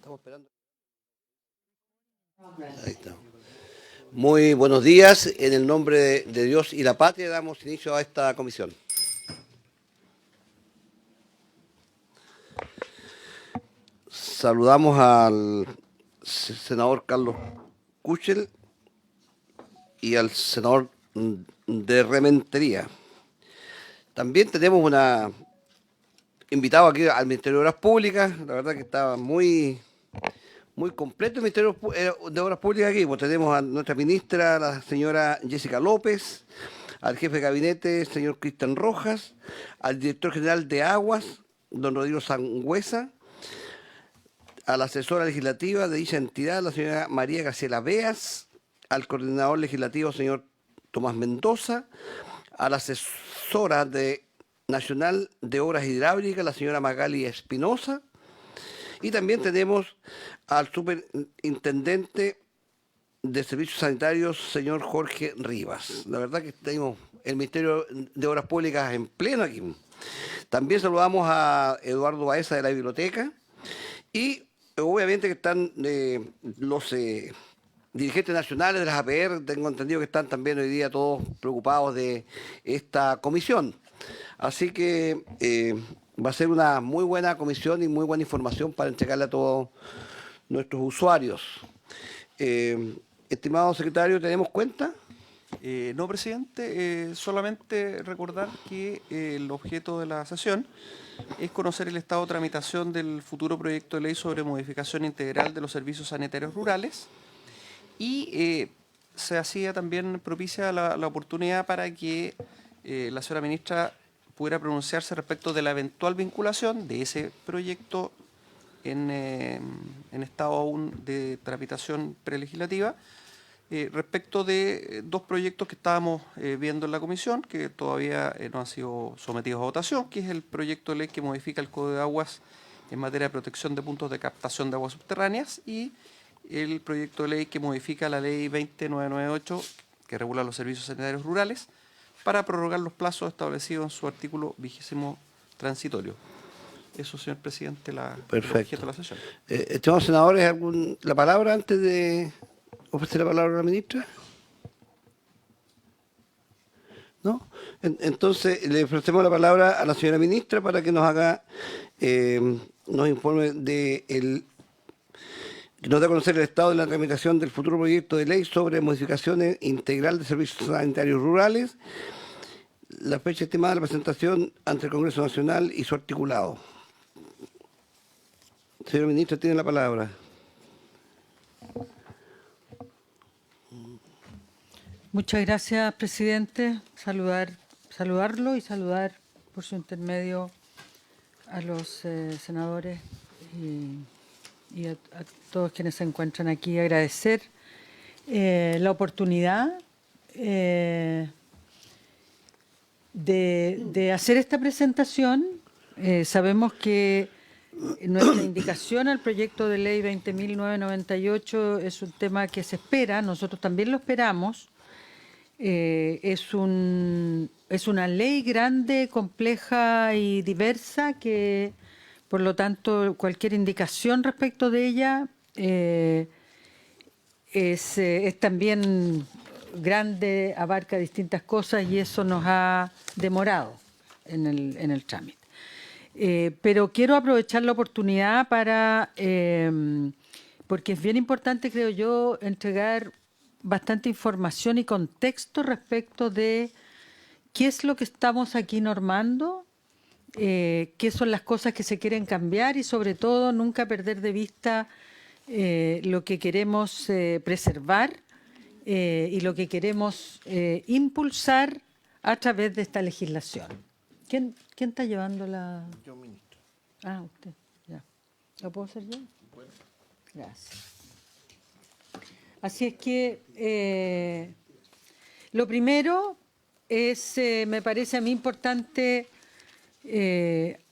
Estamos esperando. Ahí está. Muy buenos días. En el nombre de Dios y la patria damos inicio a esta comisión. Saludamos al senador Carlos Kuchel y al senador de Rementería. También tenemos una invitado aquí al Ministerio de Obras Públicas. La verdad que estaba muy completo el Ministerio de Obras Públicas aquí. Pues tenemos a nuestra ministra, la señora Jessica López, al jefe de gabinete, el señor Cristian Rojas, al director general de Aguas, don Rodrigo Sangüesa, a la asesora legislativa de dicha entidad, la señora María Graciela Beas, al coordinador legislativo, señor Tomás Mendoza, a la asesora nacional de Obras Hidráulicas, la señora Magali Espinosa, y también tenemos al superintendente de Servicios Sanitarios, señor Jorge Rivas. La verdad que tenemos el Ministerio de Obras Públicas en pleno aquí. También saludamos a Eduardo Baeza de la Biblioteca y obviamente que están los dirigentes nacionales de las APR. Tengo entendido que están también hoy día todos preocupados de esta comisión. Así que va a ser una muy buena comisión y muy buena información para entregarle a todos nuestros usuarios. Estimado secretario, ¿tenemos cuenta? No, presidente, solamente recordar que el objeto de la sesión es conocer el estado de tramitación del futuro proyecto de ley sobre modificación integral de los servicios sanitarios rurales y se hacía también propicia la oportunidad para que la señora ministra pudiera pronunciarse respecto de la eventual vinculación de ese proyecto en estado aún de tramitación prelegislativa respecto de dos proyectos que estábamos viendo en la comisión que todavía no han sido sometidos a votación, que es el proyecto de ley que modifica el Código de Aguas en materia de protección de puntos de captación de aguas subterráneas y el proyecto de ley que modifica la ley 20998 que regula los servicios sanitarios rurales para prorrogar los plazos establecidos en su artículo 20º transitorio. Eso, señor presidente, el objeto de la sesión. Estimados senadores, ¿la palabra antes de ofrecer la palabra a la ministra? ¿No? Entonces, le ofrecemos la palabra a la señora ministra para que nos haga, nos informe nos dé a conocer el estado de la tramitación del futuro proyecto de ley sobre modificaciones integral de servicios sanitarios rurales, la fecha estimada de la presentación ante el Congreso Nacional y su articulado. Señor ministro, tiene la palabra. Muchas gracias, presidente. Saludarlo y saludar por su intermedio a los senadores y a todos quienes se encuentran aquí. Agradecer la oportunidad de hacer esta presentación. Sabemos que nuestra indicación al proyecto de ley 20.998 es un tema que se espera, nosotros también lo esperamos. Es una ley grande, compleja y diversa que, por lo tanto, cualquier indicación respecto de ella es también grande, abarca distintas cosas y eso nos ha demorado en el trámite. Pero quiero aprovechar la oportunidad porque es bien importante, creo yo, entregar bastante información y contexto respecto de qué es lo que estamos aquí normando, qué son las cosas que se quieren cambiar y sobre todo nunca perder de vista lo que queremos preservar y lo que queremos impulsar a través de esta legislación. ¿Quién está llevando la...? Yo, ministro. Ah, usted, ya. ¿Lo puedo hacer yo? Bueno. Gracias. Así es que lo primero es, me parece a mí importante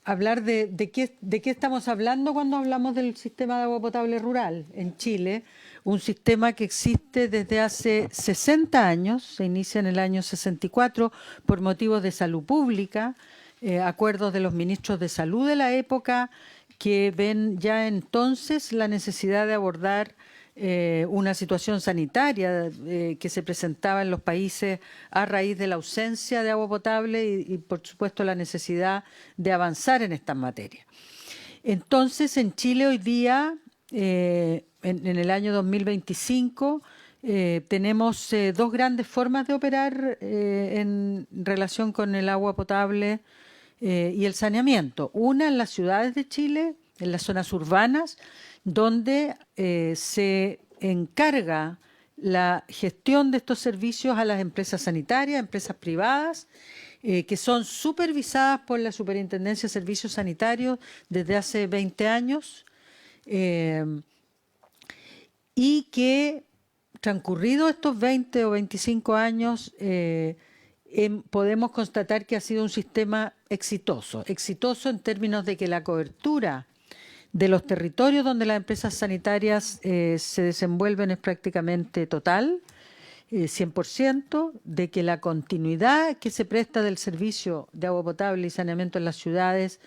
hablar de qué estamos hablando cuando hablamos del sistema de agua potable rural en Chile, un sistema que existe desde hace 60 años, se inicia en el año 64 por motivos de salud pública, acuerdos de los ministros de salud de la época que ven ya entonces la necesidad de abordar una situación sanitaria que se presentaba en los países a raíz de la ausencia de agua potable y por supuesto la necesidad de avanzar en estas materias. Entonces, en Chile hoy día, en el año 2025, tenemos dos grandes formas de operar en relación con el agua potable y el saneamiento. Una en las ciudades de Chile, en las zonas urbanas, donde se encarga la gestión de estos servicios a las empresas sanitarias, empresas privadas, que son supervisadas por la Superintendencia de Servicios Sanitarios desde hace 20 años y que, transcurridos estos 20 o 25 años, podemos constatar que ha sido un sistema exitoso en términos de que la cobertura de los territorios donde las empresas sanitarias se desenvuelven es prácticamente total, 100%, de que la continuidad que se presta del servicio de agua potable y saneamiento en las ciudades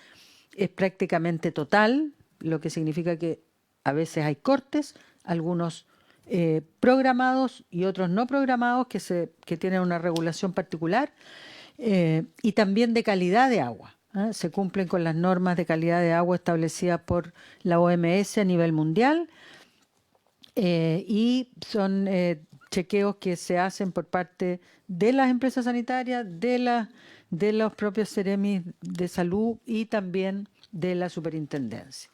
es prácticamente total, lo que significa que a veces hay cortes, algunos programados y otros no programados que tienen una regulación particular, y también de calidad de agua. Se cumplen con las normas de calidad de agua establecidas por la OMS a nivel mundial y son chequeos que se hacen por parte de las empresas sanitarias, de los propios Ceremis de salud y también de la superintendencia.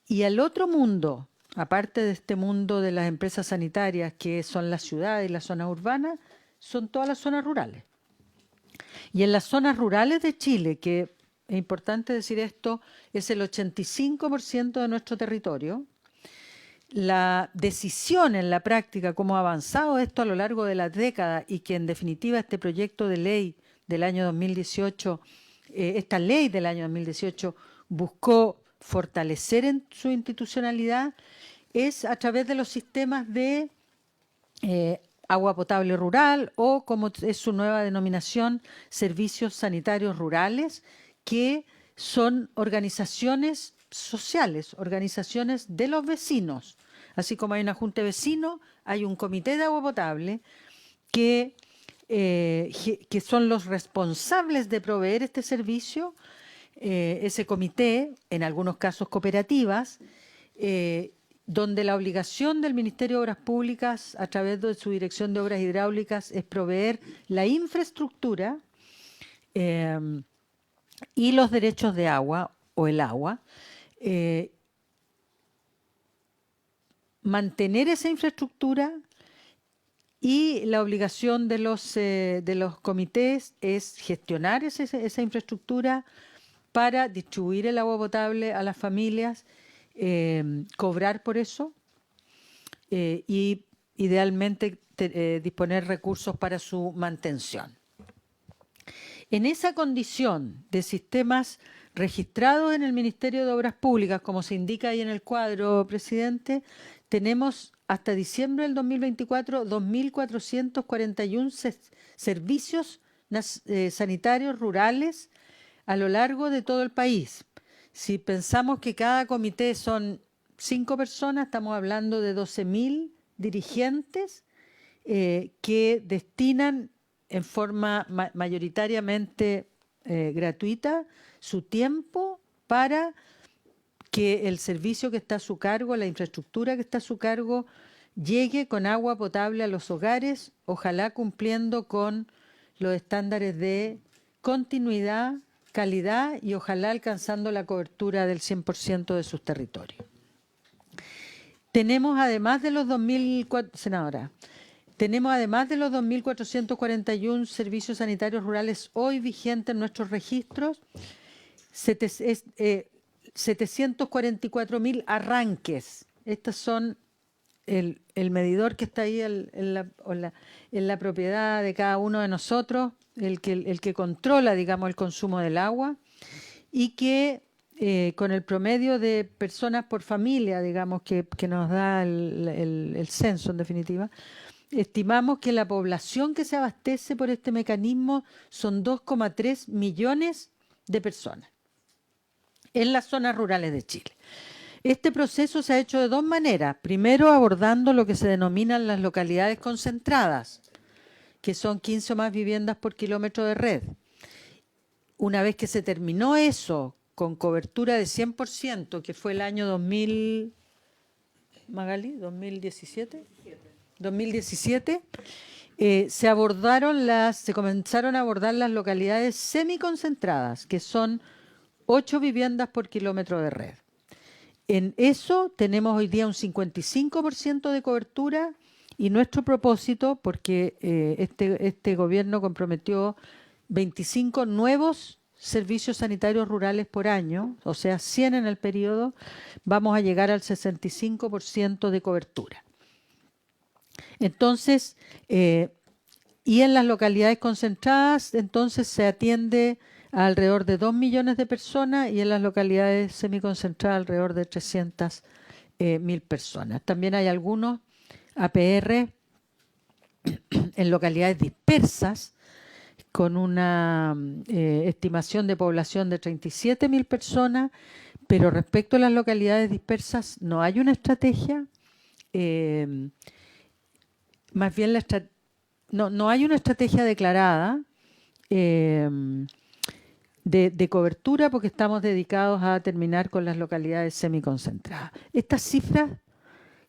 Y al otro mundo, aparte de este mundo de las empresas sanitarias, que son las ciudades y las zonas urbanas, son todas las zonas rurales. Y en las zonas rurales de Chile, que es importante decir esto, es el 85% de nuestro territorio, la decisión en la práctica, cómo ha avanzado esto a lo largo de las décadas y que en definitiva este proyecto de ley del año 2018, esta ley del año 2018 buscó fortalecer en su institucionalidad, es a través de los sistemas de agua potable rural o, como es su nueva denominación, servicios sanitarios rurales, que son organizaciones sociales, organizaciones de los vecinos. Así como hay una junta de vecinos, hay un comité de agua potable que son los responsables de proveer este servicio. Ese comité, en algunos casos cooperativas, donde la obligación del Ministerio de Obras Públicas, a través de su Dirección de Obras Hidráulicas, es proveer la infraestructura y los derechos de agua o el agua, mantener esa infraestructura, y la obligación de los comités es gestionar esa infraestructura para distribuir el agua potable a las familias, cobrar por eso y idealmente disponer recursos para su mantención. En esa condición de sistemas registrados en el Ministerio de Obras Públicas, como se indica ahí en el cuadro, presidente, tenemos hasta diciembre del 2024 2.441 servicios sanitarios rurales a lo largo de todo el país. Si pensamos que cada comité son 5 personas, estamos hablando de 12.000 dirigentes que destinan en forma mayoritariamente gratuita su tiempo para que el servicio que está a su cargo, la infraestructura que está a su cargo, llegue con agua potable a los hogares, ojalá cumpliendo con los estándares de continuidad, calidad y ojalá alcanzando la cobertura del 100% de sus territorios. Tenemos además de los 2.441 servicios sanitarios rurales hoy vigentes en nuestros registros, 744.000 arranques. Estos son el medidor que está ahí en la propiedad de cada uno de nosotros, el que controla, digamos, el consumo del agua y que con el promedio de personas por familia, digamos, que nos da el censo en definitiva, estimamos que la población que se abastece por este mecanismo son 2,3 millones de personas. en las zonas rurales de Chile. Este proceso se ha hecho de dos maneras. Primero, abordando lo que se denominan las localidades concentradas, que son 15 o más viviendas por kilómetro de red. Una vez que se terminó eso, con cobertura de 100%, que fue el año 2000, Magali, 2017, 2017, se comenzaron a abordar las localidades semiconcentradas, que son 8 viviendas por kilómetro de red. En eso tenemos hoy día un 55% de cobertura y nuestro propósito, porque este gobierno comprometió 25 nuevos servicios sanitarios rurales por año, o sea, 100 en el periodo, vamos a llegar al 65% de cobertura. Entonces, y en las localidades concentradas, entonces se atiende a alrededor de 2 millones de personas y en las localidades semiconcentradas alrededor de 300.000 personas. También hay algunos APR en localidades dispersas con una estimación de población de 37.000 personas, pero respecto a las localidades dispersas no hay una estrategia, más bien no hay una estrategia declarada de cobertura porque estamos dedicados a terminar con las localidades semiconcentradas. Estas cifras,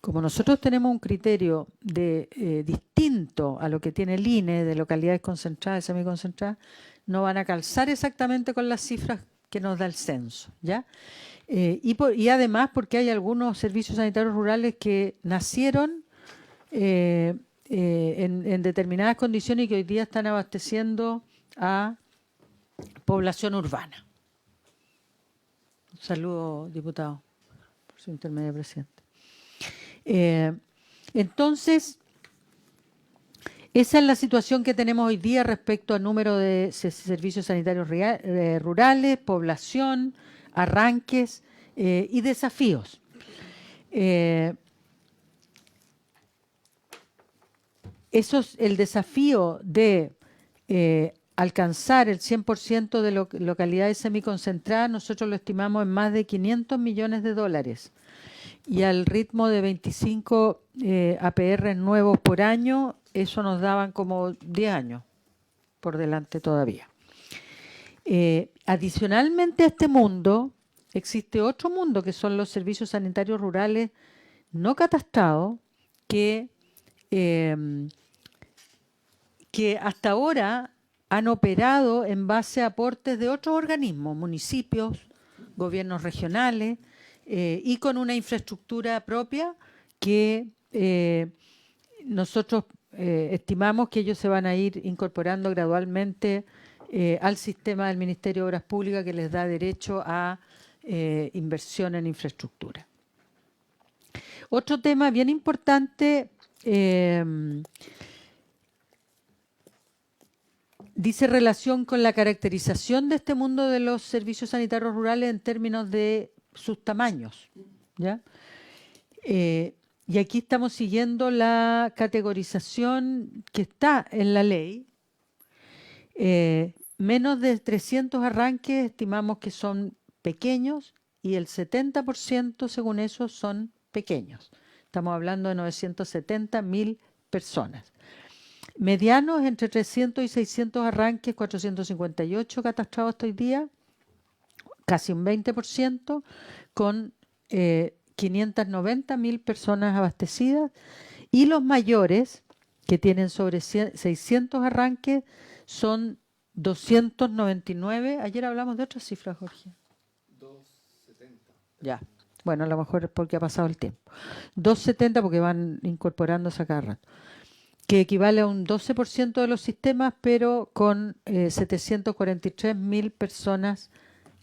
como nosotros tenemos un criterio distinto a lo que tiene el INE de localidades concentradas y semiconcentradas, no van a calzar exactamente con las cifras que nos da el censo, ¿ya? Y además porque hay algunos servicios sanitarios rurales que nacieron en determinadas condiciones y que hoy día están abasteciendo a población urbana. Un saludo, diputado, por su intermedio, presidente. Entonces, esa es la situación que tenemos hoy día respecto al número de servicios sanitarios rurales, población, arranques y desafíos. Eso es el desafío de alcanzar el 100% de localidades semiconcentradas, nosotros lo estimamos en más de 500 millones de dólares. Y al ritmo de 25 APR nuevos por año, eso nos daban como 10 años por delante todavía. Adicionalmente a este mundo, existe otro mundo que son los servicios sanitarios rurales no catastrados que hasta ahora han operado en base a aportes de otros organismos, municipios, gobiernos regionales, y con una infraestructura propia que nosotros estimamos que ellos se van a ir incorporando gradualmente al sistema del Ministerio de Obras Públicas que les da derecho a inversión en infraestructura. Otro tema bien importante dice relación con la caracterización de este mundo de los servicios sanitarios rurales en términos de sus tamaños, ¿ya? Y aquí estamos siguiendo la categorización que está en la ley. Menos de 300 arranques estimamos que son pequeños y el 70% según eso son pequeños. Estamos hablando de 970.000 personas. Medianos entre 300 y 600 arranques, 458 catastrados hasta hoy día, casi un 20%, con 590.000 personas abastecidas. Y los mayores, que tienen sobre 600 arranques, son 299. Ayer hablamos de otras cifras, Jorge. 270. Ya. Bueno, a lo mejor es porque ha pasado el tiempo. 270 porque van incorporándose a cada rato. Que equivale a un 12% de los sistemas, pero con 743.000 personas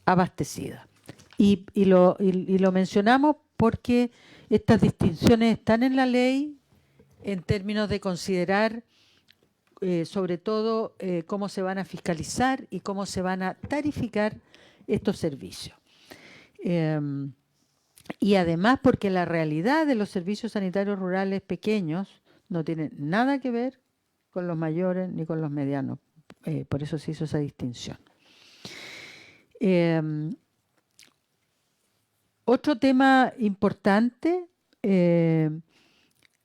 abastecidas. Y lo mencionamos porque estas distinciones están en la ley en términos de considerar sobre todo cómo se van a fiscalizar y cómo se van a tarificar estos servicios. Y además porque la realidad de los servicios sanitarios rurales pequeños no tiene nada que ver con los mayores ni con los medianos. Por eso se hizo esa distinción. Otro tema importante que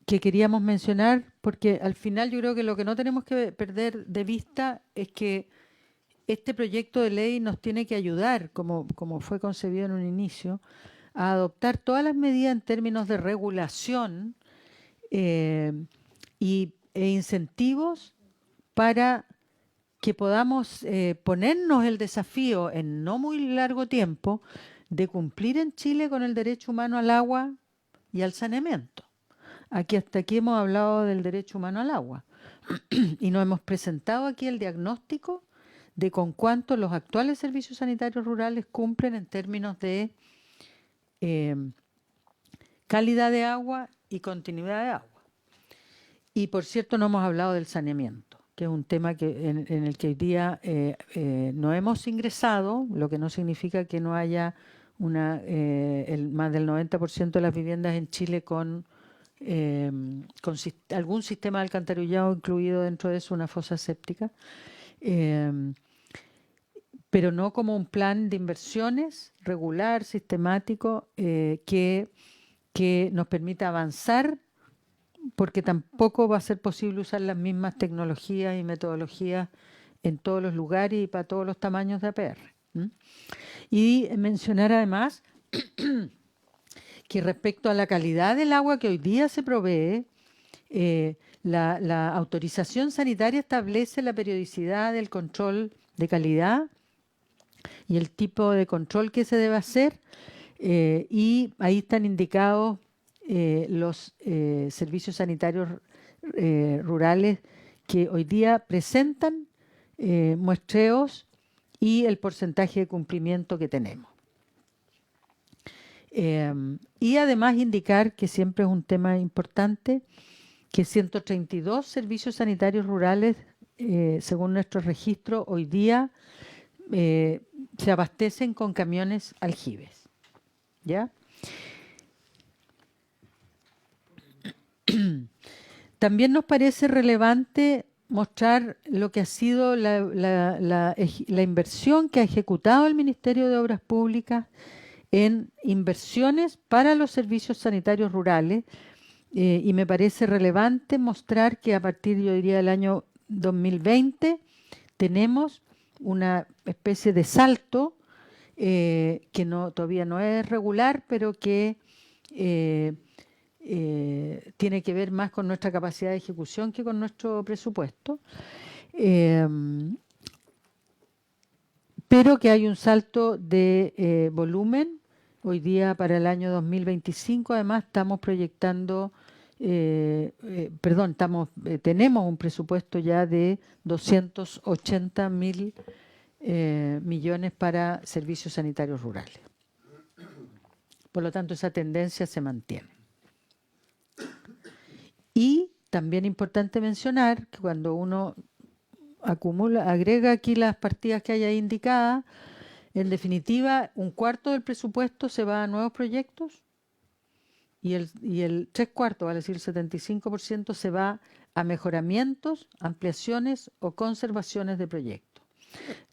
queríamos mencionar, porque al final yo creo que lo que no tenemos que perder de vista es que este proyecto de ley nos tiene que ayudar, como fue concebido en un inicio, a adoptar todas las medidas en términos de regulación e incentivos para que podamos ponernos el desafío en no muy largo tiempo de cumplir en Chile con el derecho humano al agua y al saneamiento. Hasta aquí hemos hablado del derecho humano al agua y nos hemos presentado aquí el diagnóstico de con cuánto los actuales servicios sanitarios rurales cumplen en términos de calidad de agua y continuidad de agua. Y por cierto, no hemos hablado del saneamiento, que es un tema en el que hoy día no hemos ingresado, lo que no significa que no haya más del 90% de las viviendas en Chile con algún sistema de alcantarillado incluido dentro de eso, una fosa séptica, pero no como un plan de inversiones regular, sistemático, que nos permita avanzar, porque tampoco va a ser posible usar las mismas tecnologías y metodologías en todos los lugares y para todos los tamaños de APR. Y mencionar además que respecto a la calidad del agua que hoy día se provee, la autorización sanitaria establece la periodicidad del control de calidad y el tipo de control que se debe hacer, y ahí están indicados los servicios sanitarios rurales que hoy día presentan muestreos y el porcentaje de cumplimiento que tenemos. Y además indicar, que siempre es un tema importante, que 132 servicios sanitarios rurales, según nuestro registro, hoy día se abastecen con camiones aljibes. ¿Ya? También nos parece relevante mostrar lo que ha sido la inversión que ha ejecutado el Ministerio de Obras Públicas en inversiones para los servicios sanitarios rurales, y me parece relevante mostrar que a partir, yo diría, del año 2020 tenemos una especie de salto que todavía no es regular, pero que tiene que ver más con nuestra capacidad de ejecución que con nuestro presupuesto, pero que hay un salto de volumen. Hoy día para el año 2025 además estamos proyectando, tenemos un presupuesto ya de 280.000 millones para servicios sanitarios rurales. Por lo tanto, esa tendencia se mantiene. Y también importante mencionar que cuando uno agrega aquí las partidas que hay ahí indicadas, en definitiva, 1/4 del presupuesto se va a nuevos proyectos y el 3/4, vale decir el 75%, se va a mejoramientos, ampliaciones o conservaciones de proyectos.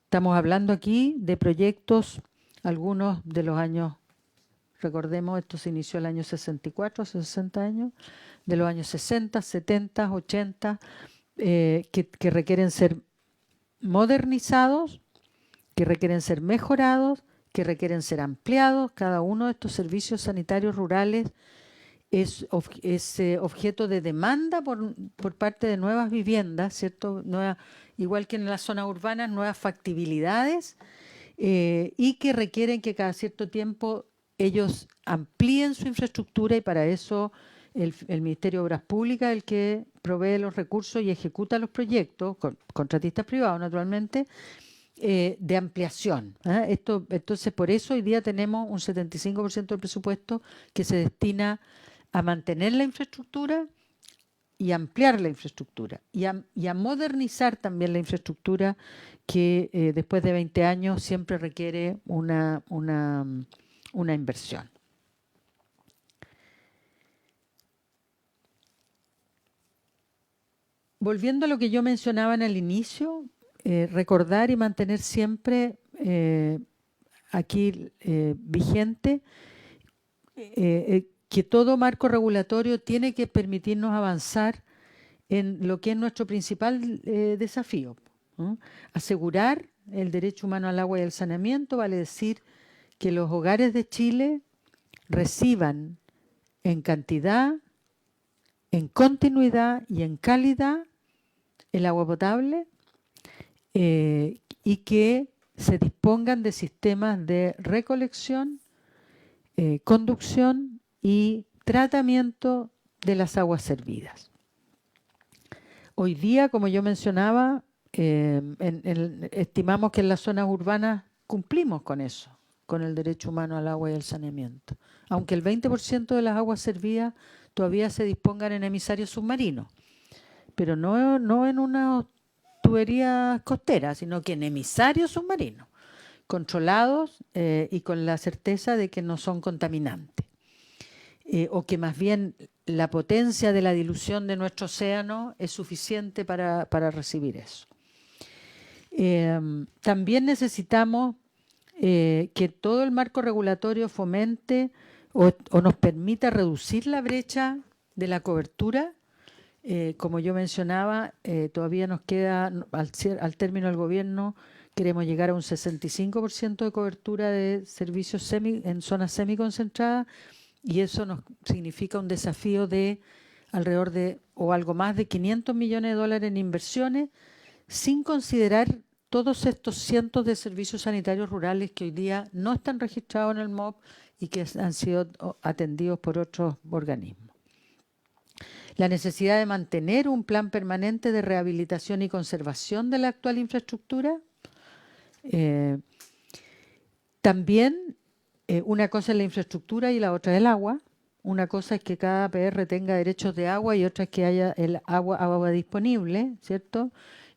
Estamos hablando aquí de proyectos, algunos de los años, recordemos, esto se inició el año 64, hace 60 años, de los años 60, 70, 80, que requieren ser modernizados, que requieren ser mejorados, que requieren ser ampliados. Cada uno de estos servicios sanitarios rurales es objeto de demanda por parte de nuevas viviendas, ¿cierto? Igual que en las zonas urbanas, nuevas factibilidades, y que requieren que cada cierto tiempo ellos amplíen su infraestructura, y para eso el Ministerio de Obras Públicas es el que provee los recursos y ejecuta los proyectos, con contratistas privados naturalmente, de ampliación. Entonces, por eso hoy día tenemos un 75% del presupuesto que se destina a mantener la infraestructura y ampliar la infraestructura y a modernizar también la infraestructura que después de 20 años siempre requiere una inversión. Volviendo a lo que yo mencionaba en el inicio, recordar y mantener siempre aquí vigente que todo marco regulatorio tiene que permitirnos avanzar en lo que es nuestro principal desafío, ¿no? Asegurar el derecho humano al agua y al saneamiento, vale decir que los hogares de Chile reciban en cantidad, en continuidad y en calidad el agua potable, y que se dispongan de sistemas de recolección, conducción y tratamiento de las aguas servidas. Hoy día, como yo mencionaba, estimamos que en las zonas urbanas cumplimos con eso, con el derecho humano al agua y al saneamiento, aunque el 20% de las aguas servidas todavía se dispongan en emisarios submarinos, pero no en una tuberías costeras, sino que en emisarios submarinos, controlados y con la certeza de que no son contaminantes. O que más bien la potencia de la dilución de nuestro océano es suficiente para recibir eso. También necesitamos que todo el marco regulatorio fomente o nos permita reducir la brecha de la cobertura. Como yo mencionaba, todavía nos queda, al término del gobierno, queremos llegar a un 65% de cobertura de servicios en zonas semiconcentradas, y eso nos significa un desafío de alrededor de, o algo más de 500 millones de dólares en inversiones, sin considerar todos estos cientos de servicios sanitarios rurales que hoy día no están registrados en el MOP y que han sido atendidos por otros organismos. La necesidad de mantener un plan permanente de rehabilitación y conservación de la actual infraestructura. También una cosa es la infraestructura y la otra es el agua. Una cosa es que cada PR tenga derechos de agua y otra es que haya el agua disponible, ¿cierto?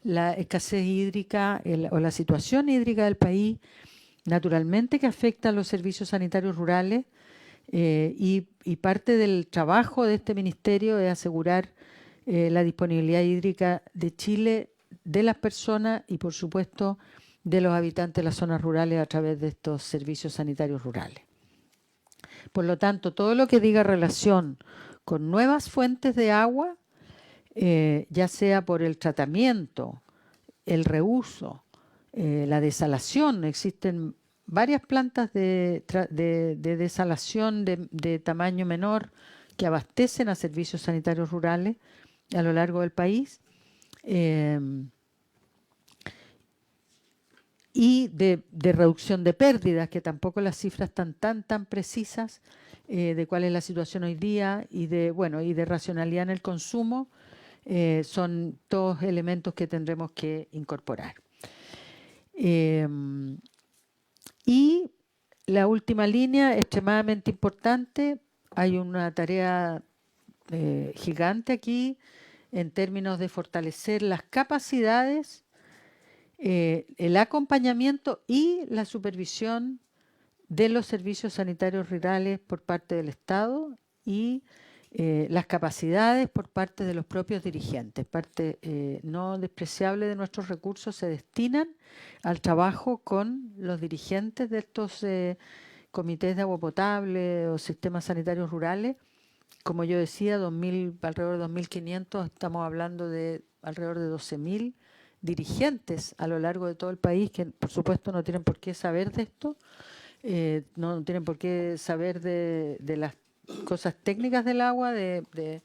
La escasez hídrica o la situación hídrica del país, naturalmente que afecta a los servicios sanitarios rurales, y parte del trabajo de este ministerio es asegurar la disponibilidad hídrica de Chile, de las personas y, por supuesto, de los habitantes de las zonas rurales a través de estos servicios sanitarios rurales. Por lo tanto, todo lo que diga relación con nuevas fuentes de agua, ya sea por el tratamiento, el reuso, la desalación, existen varias plantas de desalación de tamaño menor que abastecen a servicios sanitarios rurales a lo largo del país, y de reducción de pérdidas, que tampoco las cifras están tan precisas de cuál es la situación hoy día, y de racionalidad en el consumo, son todos elementos que tendremos que incorporar. Y la última línea, extremadamente importante, hay una tarea gigante aquí en términos de fortalecer las capacidades, el acompañamiento y la supervisión de los servicios sanitarios rurales por parte del Estado y las capacidades por parte de los propios dirigentes. Parte no despreciable de nuestros recursos se destinan al trabajo con los dirigentes de estos comités de agua potable o sistemas sanitarios rurales. Como yo decía, alrededor de 2.500, estamos hablando de alrededor de 12.000 dirigentes a lo largo de todo el país, que por supuesto no tienen por qué saber de esto, no tienen por qué saber de las cosas técnicas del agua, de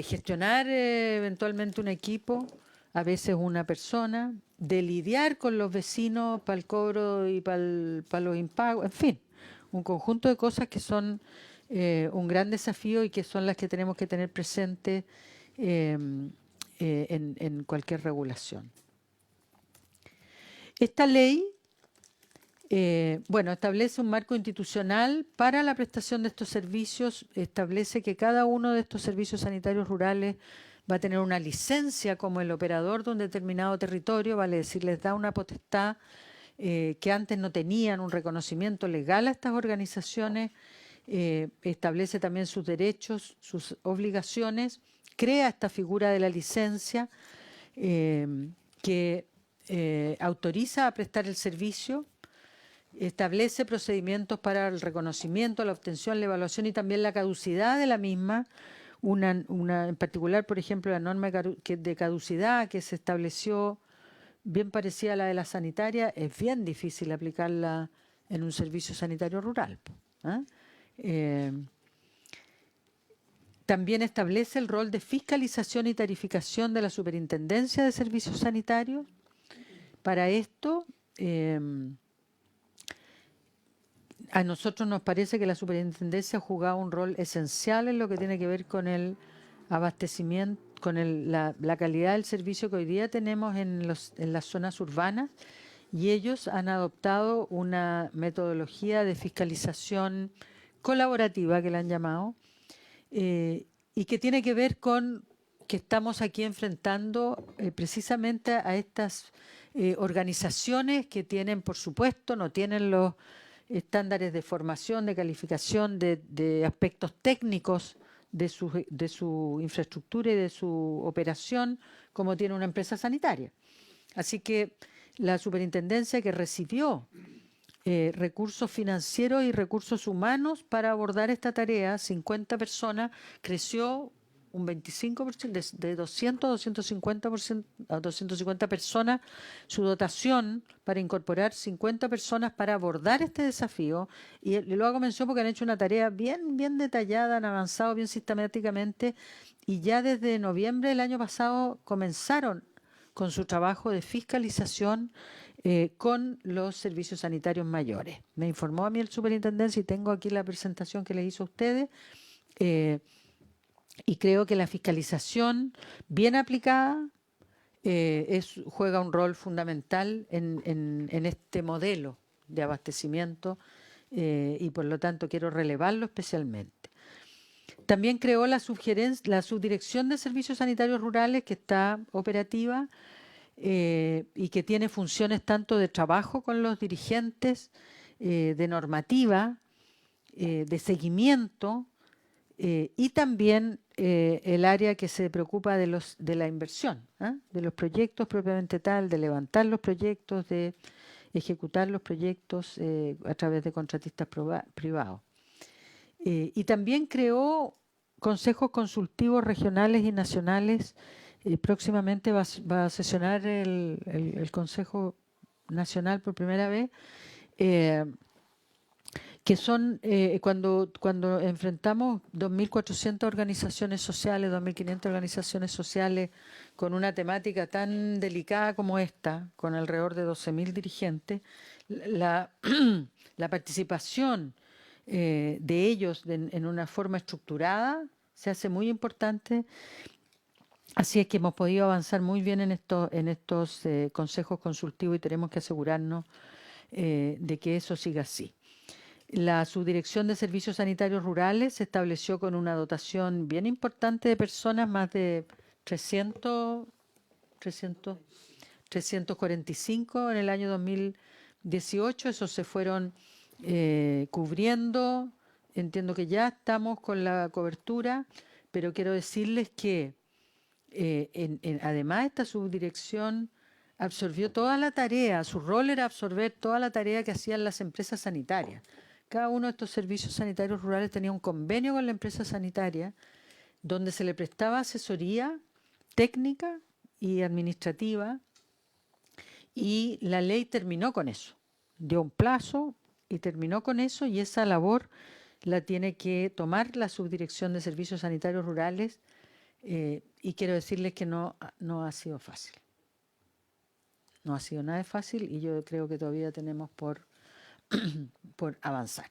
gestionar eventualmente un equipo, a veces una persona, de lidiar con los vecinos para el cobro y para los impagos, en fin, un conjunto de cosas que son un gran desafío y que son las que tenemos que tener presentes en cualquier regulación. Esta ley establece un marco institucional para la prestación de estos servicios, establece que cada uno de estos servicios sanitarios rurales va a tener una licencia como el operador de un determinado territorio, vale decir, les da una potestad que antes no tenían, un reconocimiento legal a estas organizaciones, establece también sus derechos, sus obligaciones, crea esta figura de la licencia que autoriza a prestar el servicio, establece procedimientos para el reconocimiento, la obtención, la evaluación y también la caducidad de la misma. En particular, por ejemplo, la norma de caducidad que se estableció, bien parecida a la de la sanitaria, es bien difícil aplicarla en un servicio sanitario rural. ¿Ah? También establece el rol de fiscalización y tarificación de la Superintendencia de Servicios Sanitarios. Para esto, a nosotros nos parece que la superintendencia ha jugado un rol esencial en lo que tiene que ver con el abastecimiento, con la calidad del servicio que hoy día tenemos en las zonas urbanas, y ellos han adoptado una metodología de fiscalización colaborativa, que la han llamado, y que tiene que ver con que estamos aquí enfrentando precisamente a estas organizaciones que tienen, por supuesto, no tienen los estándares de formación, de calificación, de aspectos técnicos de su infraestructura y de su operación, como tiene una empresa sanitaria. Así que la superintendencia, que recibió recursos financieros y recursos humanos para abordar esta tarea, 50 personas, creció un 25%, de 200 a 250%, a 250 personas, su dotación para incorporar 50 personas para abordar este desafío. Y luego comenzó porque han hecho una tarea bien detallada, han avanzado bien sistemáticamente, y ya desde noviembre del año pasado comenzaron con su trabajo de fiscalización con los servicios sanitarios mayores. Me informó a mí el superintendente, y tengo aquí la presentación que les hizo a ustedes, y creo que la fiscalización bien aplicada juega un rol fundamental en este modelo de abastecimiento, y por lo tanto quiero relevarlo especialmente. También creó la Subdirección de Servicios Sanitarios Rurales, que está operativa y que tiene funciones tanto de trabajo con los dirigentes, de normativa, de seguimiento, y también el área que se preocupa de la inversión, de los proyectos propiamente tal, de levantar los proyectos, de ejecutar los proyectos a través de contratistas privados. Y también creó consejos consultivos regionales y nacionales. Próximamente va a sesionar el Consejo Nacional por primera vez, que son cuando enfrentamos 2.400 organizaciones sociales, 2.500 organizaciones sociales con una temática tan delicada como esta, con alrededor de 12.000 dirigentes, la participación de ellos en una forma estructurada se hace muy importante. Así es que hemos podido avanzar muy bien en estos consejos consultivos, y tenemos que asegurarnos de que eso siga así. La Subdirección de Servicios Sanitarios Rurales se estableció con una dotación bien importante de personas, más de 345 en el año 2018. Esos se fueron cubriendo. Entiendo que ya estamos con la cobertura, pero quiero decirles que además esta subdirección absorbió toda la tarea, su rol era absorber toda la tarea que hacían las empresas sanitarias. Cada uno de estos servicios sanitarios rurales tenía un convenio con la empresa sanitaria donde se le prestaba asesoría técnica y administrativa, y la ley terminó con eso. Dio un plazo y terminó con eso, y esa labor la tiene que tomar la Subdirección de Servicios Sanitarios Rurales, y quiero decirles que no ha sido fácil. No ha sido nada fácil, y yo creo que todavía tenemos por avanzar.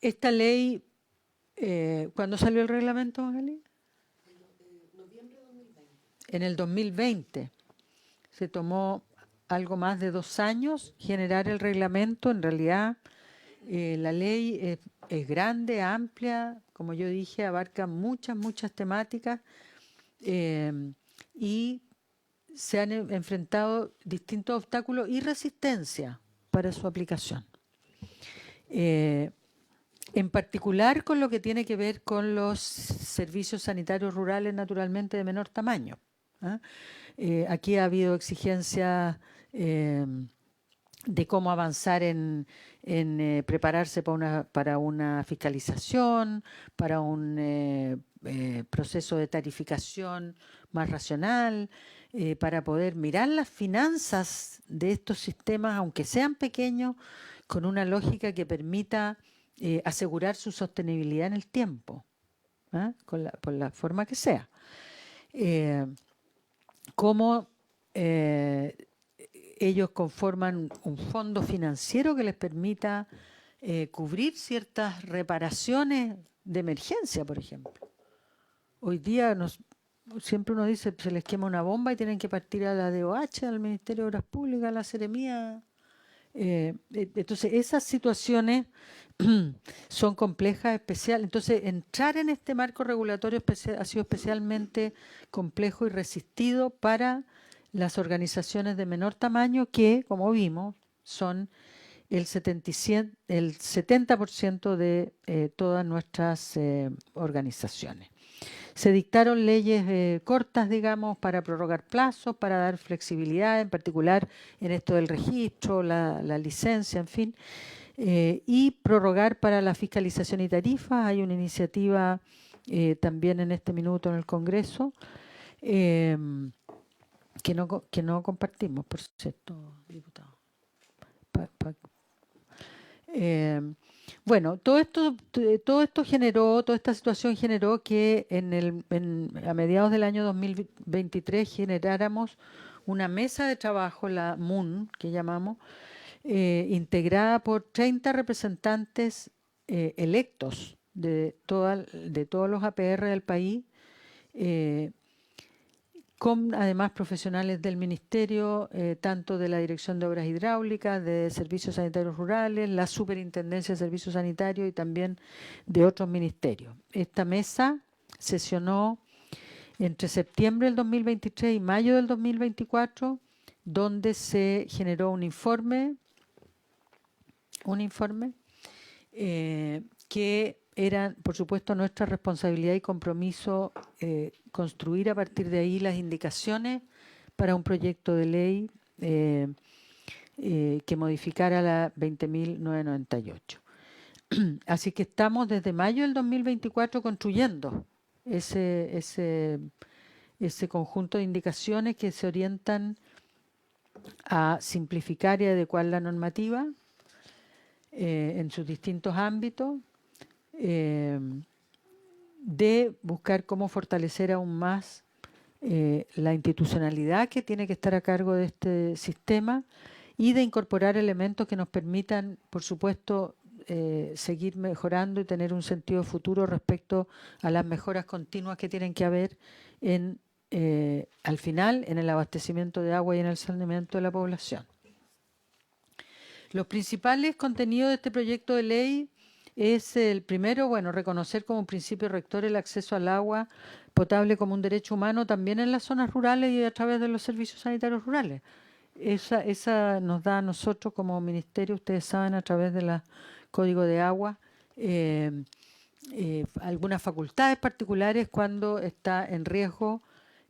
Esta ley, ¿cuándo salió el reglamento, Magali? Noviembre de 2020. En el 2020. Se tomó algo más de 2 años generar el reglamento. En realidad, la ley es grande, amplia, como yo dije, abarca muchas temáticas, y se han enfrentado distintos obstáculos y resistencia para su aplicación. en particular con lo que tiene que ver con los servicios sanitarios rurales, naturalmente de menor tamaño. ¿Ah? Aquí ha habido exigencias de cómo avanzar en prepararse para una fiscalización, para un proceso de tarificación más racional, para poder mirar las finanzas de estos sistemas, aunque sean pequeños, con una lógica que permita asegurar su sostenibilidad en el tiempo, ¿ah? Por la forma que sea. Cómo ellos conforman un fondo financiero que les permita cubrir ciertas reparaciones de emergencia, por ejemplo. Hoy día siempre uno dice, se les quema una bomba y tienen que partir a la DOH, al Ministerio de Obras Públicas, a la Seremía. Entonces, esas situaciones son complejas, especiales. Entonces, entrar en este marco regulatorio ha sido especialmente complejo y resistido para las organizaciones de menor tamaño que, como vimos, son el 70% de todas nuestras organizaciones. Se dictaron leyes cortas, digamos, para prorrogar plazos, para dar flexibilidad, en particular en esto del registro, la licencia, en fin, y prorrogar para la fiscalización y tarifas. Hay una iniciativa también en este minuto en el Congreso que no compartimos, por cierto, diputado. Bueno, toda esta situación generó que a mediados del año 2023 generáramos una mesa de trabajo, la MUN, que llamamos, integrada por 30 representantes electos de todos los APR del país, con además profesionales del Ministerio, tanto de la Dirección de Obras Hidráulicas, de Servicios Sanitarios Rurales, la Superintendencia de Servicios Sanitarios y también de otros ministerios. Esta mesa sesionó entre septiembre del 2023 y mayo del 2024, donde se generó un informe que era, por supuesto, nuestra responsabilidad y compromiso construir a partir de ahí las indicaciones para un proyecto de ley que modificara la 20.998. Así que estamos desde mayo del 2024 construyendo ese conjunto de indicaciones que se orientan a simplificar y adecuar la normativa en sus distintos ámbitos, de buscar cómo fortalecer aún más la institucionalidad que tiene que estar a cargo de este sistema y de incorporar elementos que nos permitan, por supuesto, seguir mejorando y tener un sentido futuro respecto a las mejoras continuas que tienen que haber al final en el abastecimiento de agua y en el saneamiento de la población. Los principales contenidos de este proyecto de ley es el primero, reconocer como un principio rector el acceso al agua potable como un derecho humano también en las zonas rurales y a través de los servicios sanitarios rurales. Esa nos da a nosotros como ministerio, ustedes saben, a través del Código de Agua, algunas facultades particulares cuando está en riesgo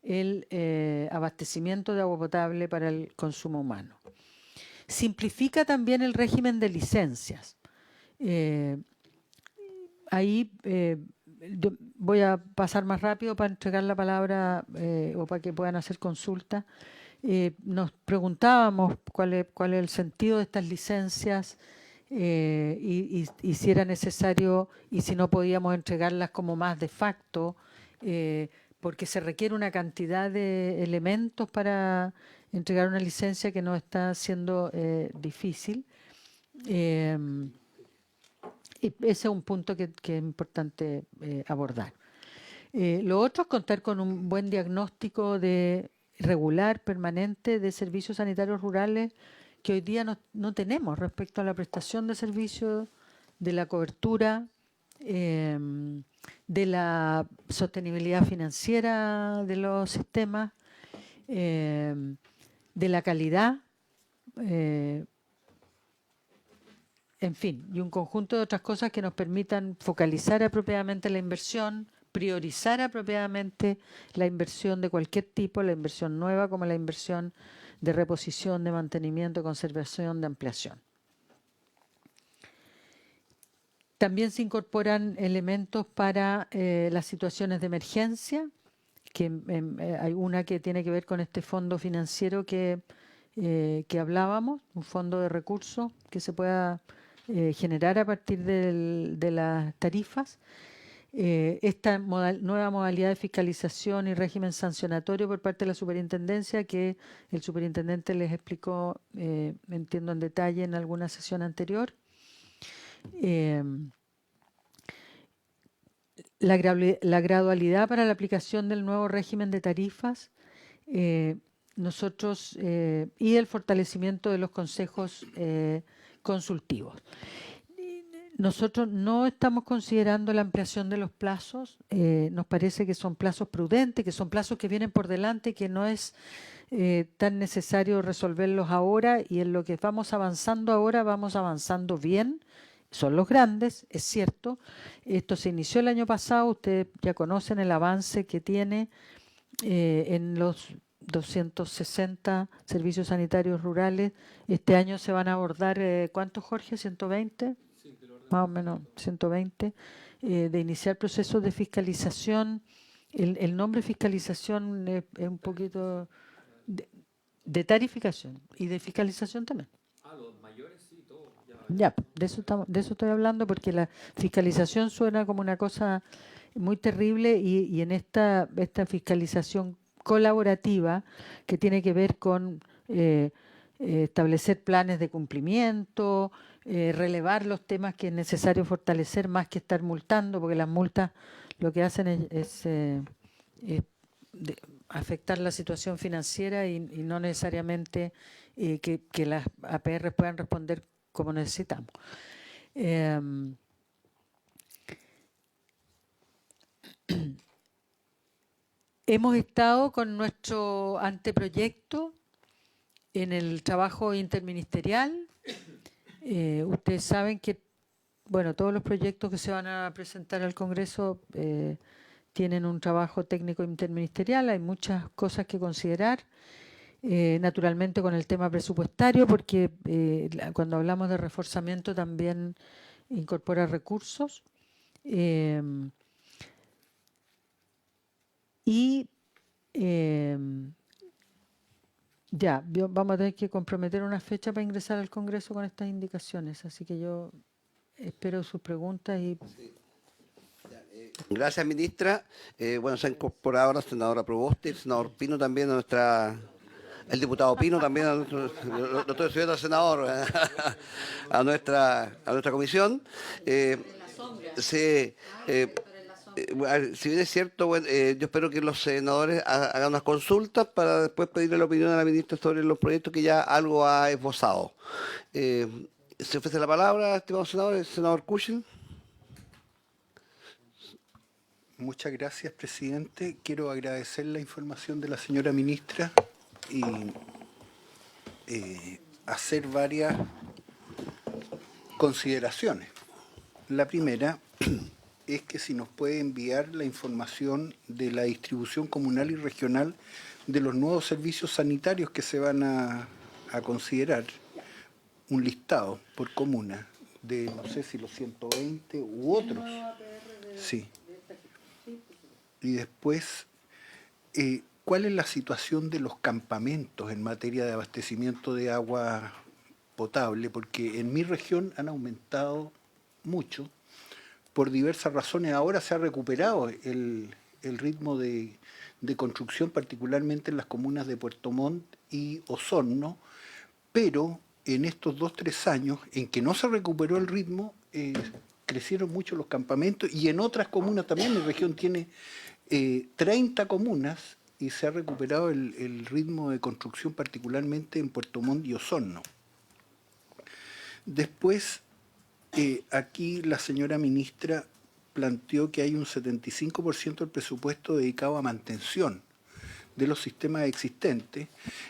el abastecimiento de agua potable para el consumo humano. Simplifica también el régimen de licencias. Ahí voy a pasar más rápido para entregar la palabra o para que puedan hacer consulta. Nos preguntábamos cuál es el sentido de estas licencias y si era necesario y si no podíamos entregarlas como más de facto, porque se requiere una cantidad de elementos para entregar una licencia que nos está siendo difícil. Y ese es un punto que es importante abordar. Lo otro es contar con un buen diagnóstico regular, permanente, de servicios sanitarios rurales que hoy día no tenemos respecto a la prestación de servicios, de la cobertura, de la sostenibilidad financiera de los sistemas, de la calidad, en fin, y un conjunto de otras cosas que nos permitan focalizar apropiadamente la inversión, priorizar apropiadamente la inversión de cualquier tipo, la inversión nueva como la inversión de reposición, de mantenimiento, conservación, de ampliación. También se incorporan elementos para las situaciones de emergencia, que hay una que tiene que ver con este fondo financiero que hablábamos, un fondo de recursos que se pueda generar a partir de las tarifas. Esta nueva modalidad de fiscalización y régimen sancionatorio por parte de la superintendencia que el superintendente les explicó, entiendo en detalle en alguna sesión anterior. La gradualidad para la aplicación del nuevo régimen de tarifas, nosotros y el fortalecimiento de los consejos consultivos. Nosotros no estamos considerando la ampliación de los plazos, nos parece que son plazos prudentes, que son plazos que vienen por delante, que no es tan necesario resolverlos ahora, y en lo que vamos avanzando ahora vamos avanzando bien. Son los grandes, es cierto. Esto se inició el año pasado, ustedes ya conocen el avance que tiene en los 260 servicios sanitarios rurales. Este año se van a abordar, ¿cuántos, Jorge? ¿120? Más o menos 120, de iniciar procesos de fiscalización. El nombre fiscalización es un poquito de tarificación y de fiscalización también. Los mayores sí, todo. Ya, de eso estoy hablando, porque la fiscalización suena como una cosa muy terrible y en esta fiscalización colaborativa que tiene que ver con establecer planes de cumplimiento, relevar los temas que es necesario fortalecer más que estar multando, porque las multas lo que hacen es afectar la situación financiera y no necesariamente que las APR puedan responder como necesitamos. Hemos estado con nuestro anteproyecto en el trabajo interministerial. Ustedes saben que, bueno, todos los proyectos que se van a presentar al Congreso tienen un trabajo técnico interministerial, hay muchas cosas que considerar, naturalmente con el tema presupuestario, porque cuando hablamos de reforzamiento también incorpora recursos. Vamos a tener que comprometer una fecha para ingresar al Congreso con estas indicaciones, así que yo espero sus preguntas y... Gracias, ministra. Bueno, se ha incorporado la senadora Proboste, el senador Pino también, el diputado Pino también, lo estoy estudiando al senador, a nuestra comisión. Si bien es cierto, bueno, yo espero que los senadores hagan unas consultas para después pedirle la opinión a la ministra sobre los proyectos que ya algo ha esbozado. Se ofrece la palabra, estimado senador, el senador Kuchel. Muchas gracias, presidente. Quiero agradecer la información de la señora ministra y hacer varias consideraciones. La primera es que si nos puede enviar la información de la distribución comunal y regional de los nuevos servicios sanitarios que se van a considerar, un listado por comuna de, no sé si los 120 u otros. Sí. Y después, ¿cuál es la situación de los campamentos en materia de abastecimiento de agua potable? Porque en mi región han aumentado mucho por diversas razones. Ahora se ha recuperado el ritmo de construcción, particularmente en las comunas de Puerto Montt y Osorno, pero en estos 2-3 años en que no se recuperó el ritmo, crecieron mucho los campamentos, y en otras comunas también. Mi región tiene 30 comunas y se ha recuperado el ritmo de construcción, particularmente en Puerto Montt y Osorno. Después, aquí la señora ministra planteó que hay un 75% del presupuesto dedicado a mantención de los sistemas existentes.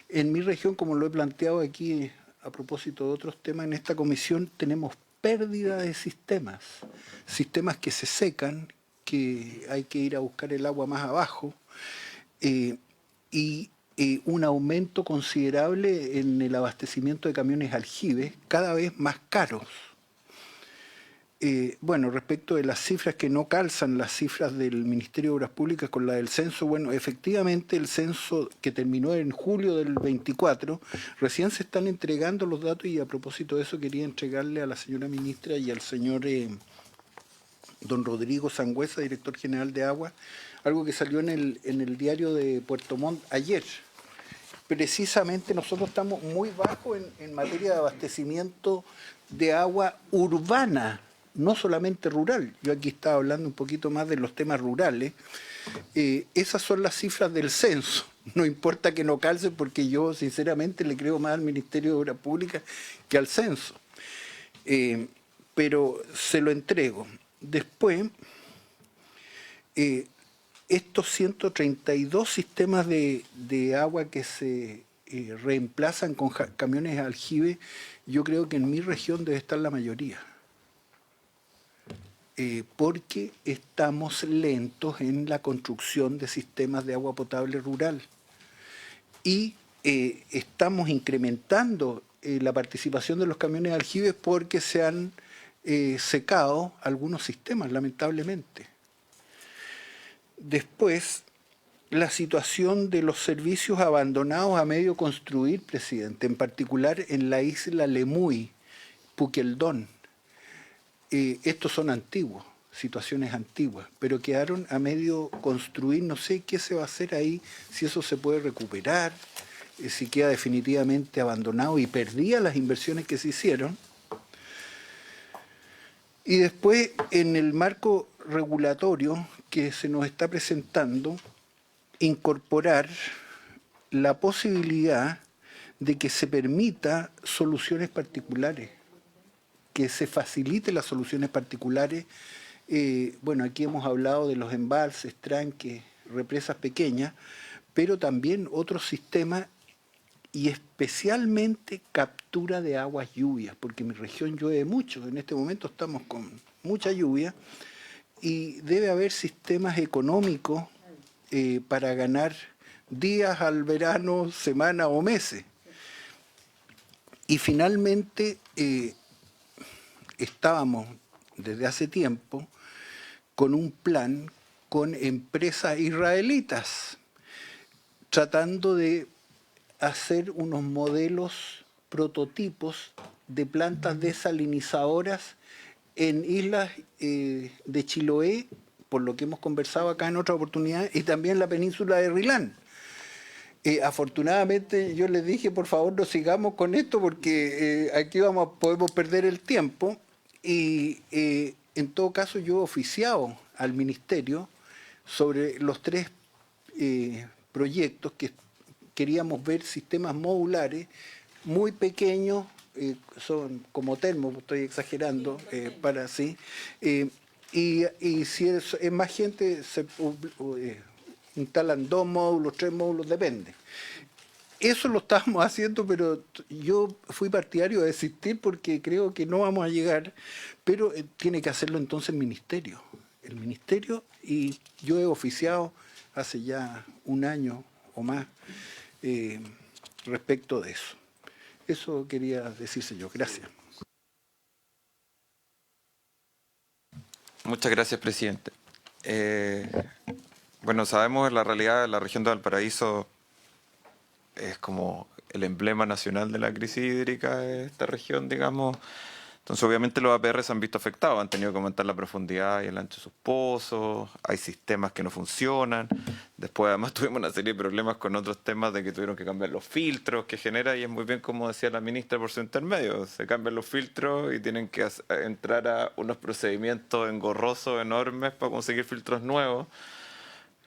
En mi región, como lo he planteado aquí a propósito de otros temas en esta comisión, tenemos pérdida de sistemas, sistemas que se secan, que hay que ir a buscar el agua más abajo, y un aumento considerable en el abastecimiento de camiones aljibes, cada vez más caros. Bueno, respecto de las cifras que no calzan las cifras del Ministerio de Obras Públicas con la del censo, bueno, efectivamente el censo que terminó en julio del 24, recién se están entregando los datos y a propósito de eso quería entregarle a la señora ministra y al señor don Rodrigo Sangüesa, director general de Agua, algo que salió en el diario de Puerto Montt ayer. Precisamente nosotros estamos muy bajos en materia de abastecimiento de agua urbana, no solamente rural. Yo aquí estaba hablando un poquito más de los temas rurales. Esas son las cifras del censo. No importa que no calcen porque yo sinceramente le creo más al Ministerio de Obras Públicas que al censo. Pero se lo entrego. Después, estos 132 sistemas de agua que se reemplazan con camiones aljibe, yo creo que en mi región debe estar la mayoría. Porque estamos lentos en la construcción de sistemas de agua potable rural. Y estamos incrementando la participación de los camiones aljibes porque se han secado algunos sistemas, lamentablemente. Después, la situación de los servicios abandonados a medio construir, presidente, en particular en la isla Lemuy, Puqueldón. Estos son antiguos, situaciones antiguas, pero quedaron a medio construir. No sé qué se va a hacer ahí, si eso se puede recuperar, si queda definitivamente abandonado y perdía las inversiones que se hicieron. Y después, en el marco regulatorio que se nos está presentando, incorporar la posibilidad de que se permita soluciones particulares, que se facilite las soluciones particulares. Bueno, aquí hemos hablado de los embalses, tranques, represas pequeñas, pero también otros sistemas y especialmente captura de aguas lluvias, porque en mi región llueve mucho, en este momento estamos con mucha lluvia y debe haber sistemas económicos para ganar días al verano, semanas o meses. Y finalmente estábamos desde hace tiempo con un plan con empresas israelitas, tratando de hacer unos modelos prototipos de plantas desalinizadoras en islas de Chiloé, por lo que hemos conversado acá en otra oportunidad, y también la península de Rilán. Afortunadamente yo les dije, por favor, no sigamos con esto porque aquí podemos perder el tiempo. Y en todo caso yo he oficiado al Ministerio sobre los 3 proyectos que queríamos ver, sistemas modulares, muy pequeños, son como termos, estoy exagerando, para así. Y si es más gente, se instalan 2 módulos, 3 módulos, depende. Eso lo estamos haciendo, pero yo fui partidario de desistir porque creo que no vamos a llegar, pero tiene que hacerlo entonces el Ministerio. El Ministerio, y yo he oficiado hace ya un año o más respecto de eso. Eso quería decirse yo. Gracias. Muchas gracias, presidente. Bueno, sabemos la realidad de la región de Valparaíso es como el emblema nacional de la crisis hídrica de esta región, digamos. Entonces, obviamente los APR se han visto afectados, han tenido que aumentar la profundidad y el ancho de sus pozos, hay sistemas que no funcionan. Después, además, tuvimos una serie de problemas con otros temas de que tuvieron que cambiar los filtros que genera, y es muy bien como decía la ministra por su intermedio, se cambian los filtros y tienen que entrar a unos procedimientos engorrosos, enormes, para conseguir filtros nuevos.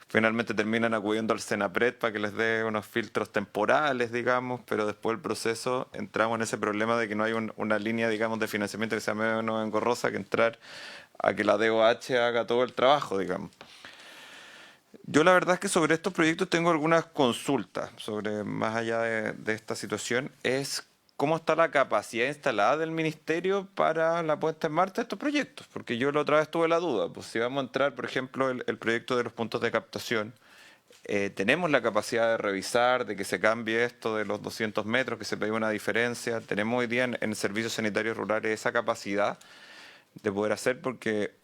Finalmente terminan acudiendo al Senapred para que les dé unos filtros temporales, digamos, pero después del proceso entramos en ese problema de que no hay una línea, digamos, de financiamiento que sea menos engorrosa que entrar a que la DOH haga todo el trabajo, digamos. Yo la verdad es que sobre estos proyectos tengo algunas consultas, sobre más allá de esta situación, es cómo está la capacidad instalada del ministerio para la puesta en marcha de estos proyectos. Porque yo la otra vez tuve la duda, pues si vamos a entrar, por ejemplo, el proyecto de los puntos de captación, tenemos la capacidad de revisar, de que se cambie esto de los 200 metros, que se vea una diferencia. Tenemos hoy día en servicios sanitarios rurales esa capacidad de poder hacer, porque,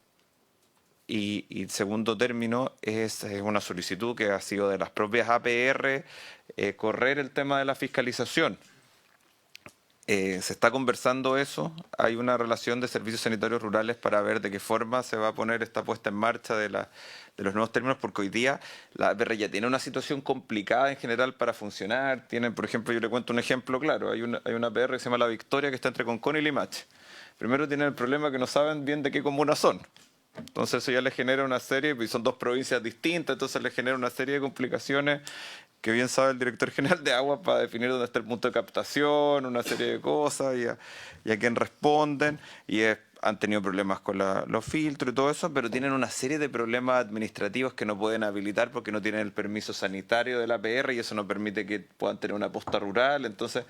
y segundo término, es una solicitud que ha sido de las propias APR, correr el tema de la fiscalización. Se está conversando eso, hay una relación de servicios sanitarios rurales para ver de qué forma se va a poner esta puesta en marcha de los nuevos términos, porque hoy día la APR ya tiene una situación complicada en general para funcionar. Tienen, por ejemplo, yo le cuento un ejemplo claro, hay una APR que se llama La Victoria, que está entre Concón y Limache. Primero tienen el problema que no saben bien de qué comunas son. Entonces eso ya les genera una serie, y son dos provincias distintas, entonces les genera una serie de complicaciones que bien sabe el director general de Aguas para definir dónde está el punto de captación, una serie de cosas y a quién responden, han tenido problemas con los filtros y todo eso, pero tienen una serie de problemas administrativos que no pueden habilitar porque no tienen el permiso sanitario de la APR y eso no permite que puedan tener una posta rural. Entonces,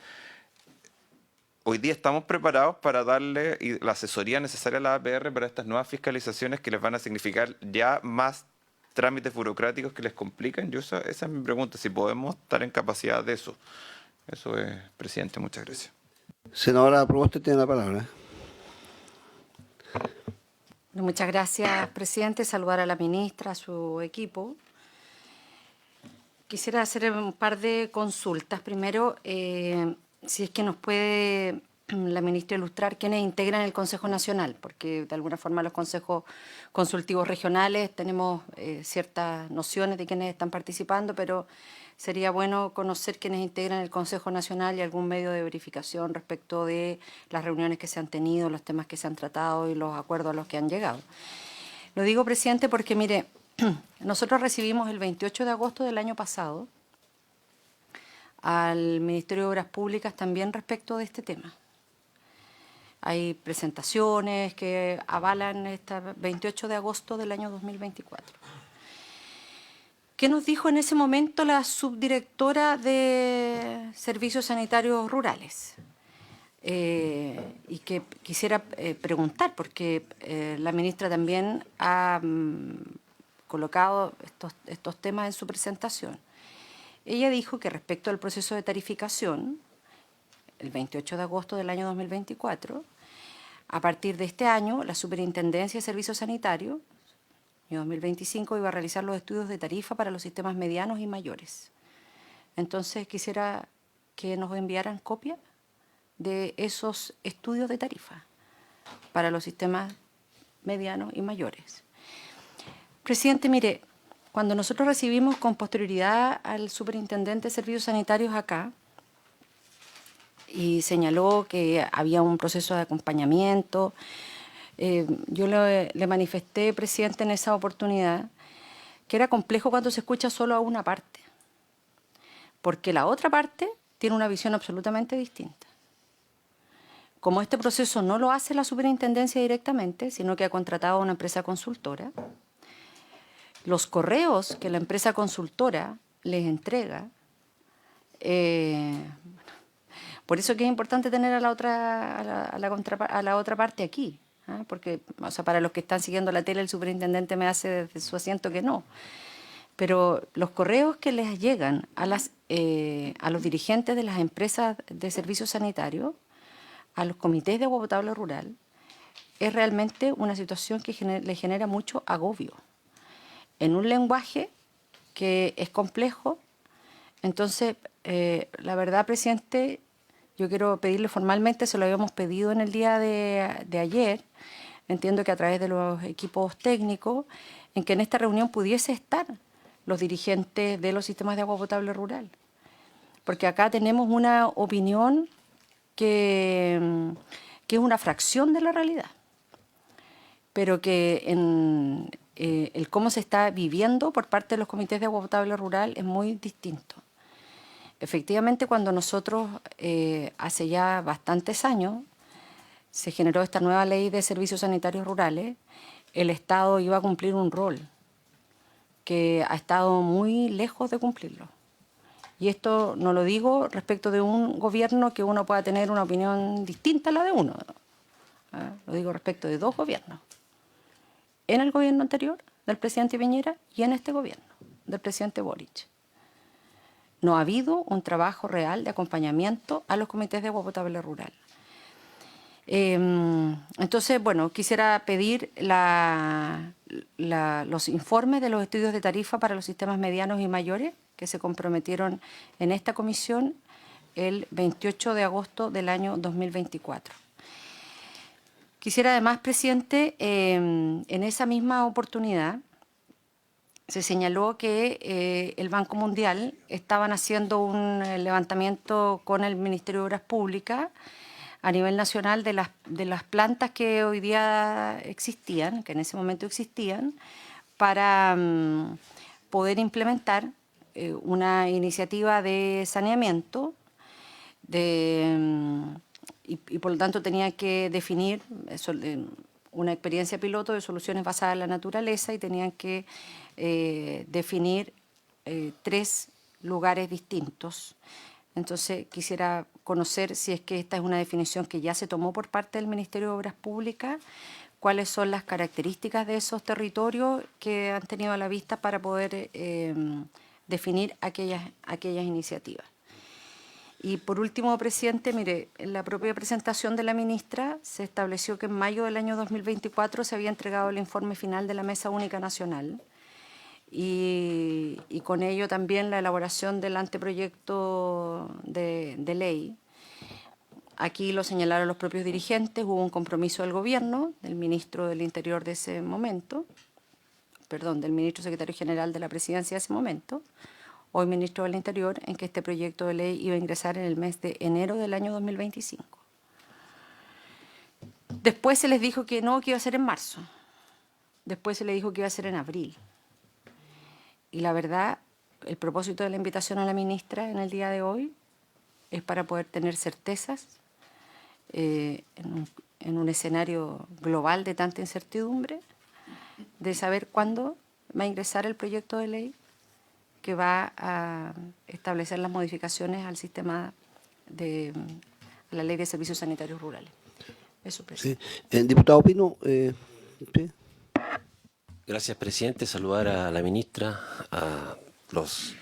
hoy día estamos preparados para darle la asesoría necesaria a la APR para estas nuevas fiscalizaciones que les van a significar ya más trámites burocráticos que les complican. Esa es mi pregunta, si podemos estar en capacidad de eso. Eso es, presidente, muchas gracias. Senadora Proboste tiene la palabra. Muchas gracias, presidente. Saludar a la ministra, a su equipo. Quisiera hacer un par de consultas. Primero, si es que nos puede la ministra ilustrar quiénes integran el Consejo Nacional, porque de alguna forma los consejos consultivos regionales tenemos ciertas nociones de quiénes están participando, pero sería bueno conocer quiénes integran el Consejo Nacional y algún medio de verificación respecto de las reuniones que se han tenido, los temas que se han tratado y los acuerdos a los que han llegado. Lo digo, presidente, porque mire, nosotros recibimos el 28 de agosto del año pasado al Ministerio de Obras Públicas también respecto de este tema. Hay presentaciones que avalan este 28 de agosto del año 2024. ¿Qué nos dijo en ese momento la subdirectora de Servicios Sanitarios Rurales? Y que quisiera preguntar, porque la ministra también ha colocado estos temas en su presentación. Ella dijo que respecto al proceso de tarificación, el 28 de agosto del año 2024, a partir de este año, la Superintendencia de Servicios Sanitarios, año 2025, iba a realizar los estudios de tarifa para los sistemas medianos y mayores. Entonces, quisiera que nos enviaran copia de esos estudios de tarifa para los sistemas medianos y mayores. Presidente, mire, cuando nosotros recibimos con posterioridad al superintendente de Servicios Sanitarios acá, y señaló que había un proceso de acompañamiento, yo le manifesté, presidente, en esa oportunidad, que era complejo cuando se escucha solo a una parte, porque la otra parte tiene una visión absolutamente distinta. Como este proceso no lo hace la superintendencia directamente, sino que ha contratado a una empresa consultora, los correos que la empresa consultora les entrega, por eso que es importante tener a la otra parte aquí, ¿eh? Porque, o sea, para los que están siguiendo la tele, el superintendente me hace desde su asiento que no. Pero los correos que les llegan a los dirigentes de las empresas de servicios sanitarios, a los comités de agua potable rural, es realmente una situación que le genera mucho agobio, en un lenguaje que es complejo. Entonces, la verdad, presidente, yo quiero pedirle formalmente, se lo habíamos pedido en el día de ayer, entiendo que a través de los equipos técnicos, en que en esta reunión pudiese estar los dirigentes de los sistemas de agua potable rural. Porque acá tenemos una opinión que es una fracción de la realidad, pero que el cómo se está viviendo por parte de los comités de agua potable rural es muy distinto. Efectivamente, cuando nosotros, hace ya bastantes años, se generó esta nueva ley de servicios sanitarios rurales, el Estado iba a cumplir un rol que ha estado muy lejos de cumplirlo. Y esto no lo digo respecto de un gobierno que uno pueda tener una opinión distinta a la de uno. Lo digo respecto de dos gobiernos. En el gobierno anterior del presidente Piñera y en este gobierno del presidente Boric. No ha habido un trabajo real de acompañamiento a los comités de agua potable rural. Entonces, bueno, quisiera pedir los informes de los estudios de tarifa para los sistemas medianos y mayores que se comprometieron en esta comisión el 28 de agosto del año 2024. Quisiera además, presidente, en esa misma oportunidad se señaló que el Banco Mundial estaban haciendo un levantamiento con el Ministerio de Obras Públicas a nivel nacional de las plantas que hoy día existían, que en ese momento existían, para poder implementar una iniciativa de saneamiento y por lo tanto tenía que definir una experiencia piloto de soluciones basadas en la naturaleza y tenían que definir 3 lugares distintos. Entonces quisiera conocer si es que esta es una definición que ya se tomó por parte del Ministerio de Obras Públicas, cuáles son las características de esos territorios que han tenido a la vista para poder definir aquellas iniciativas. Y por último, presidente, mire, en la propia presentación de la ministra se estableció que en mayo del año 2024 se había entregado el informe final de la Mesa Única Nacional y con ello también la elaboración del anteproyecto de ley. Aquí lo señalaron los propios dirigentes, hubo un compromiso del gobierno, del ministro del Interior de ese momento, del ministro secretario general de la presidencia de ese momento, hoy ministro del Interior, en que este proyecto de ley iba a ingresar en el mes de enero del año 2025. Después se les dijo que no, que iba a ser en marzo. Después se les dijo que iba a ser en abril. Y la verdad, el propósito de la invitación a la ministra en el día de hoy es para poder tener certezas en un escenario global de tanta incertidumbre, de saber cuándo va a ingresar el proyecto de ley que va a establecer las modificaciones al sistema a la Ley de Servicios Sanitarios Rurales. Eso, presidente. Sí. Diputado Pino, ¿sí? Gracias, presidente. Saludar a la ministra, a las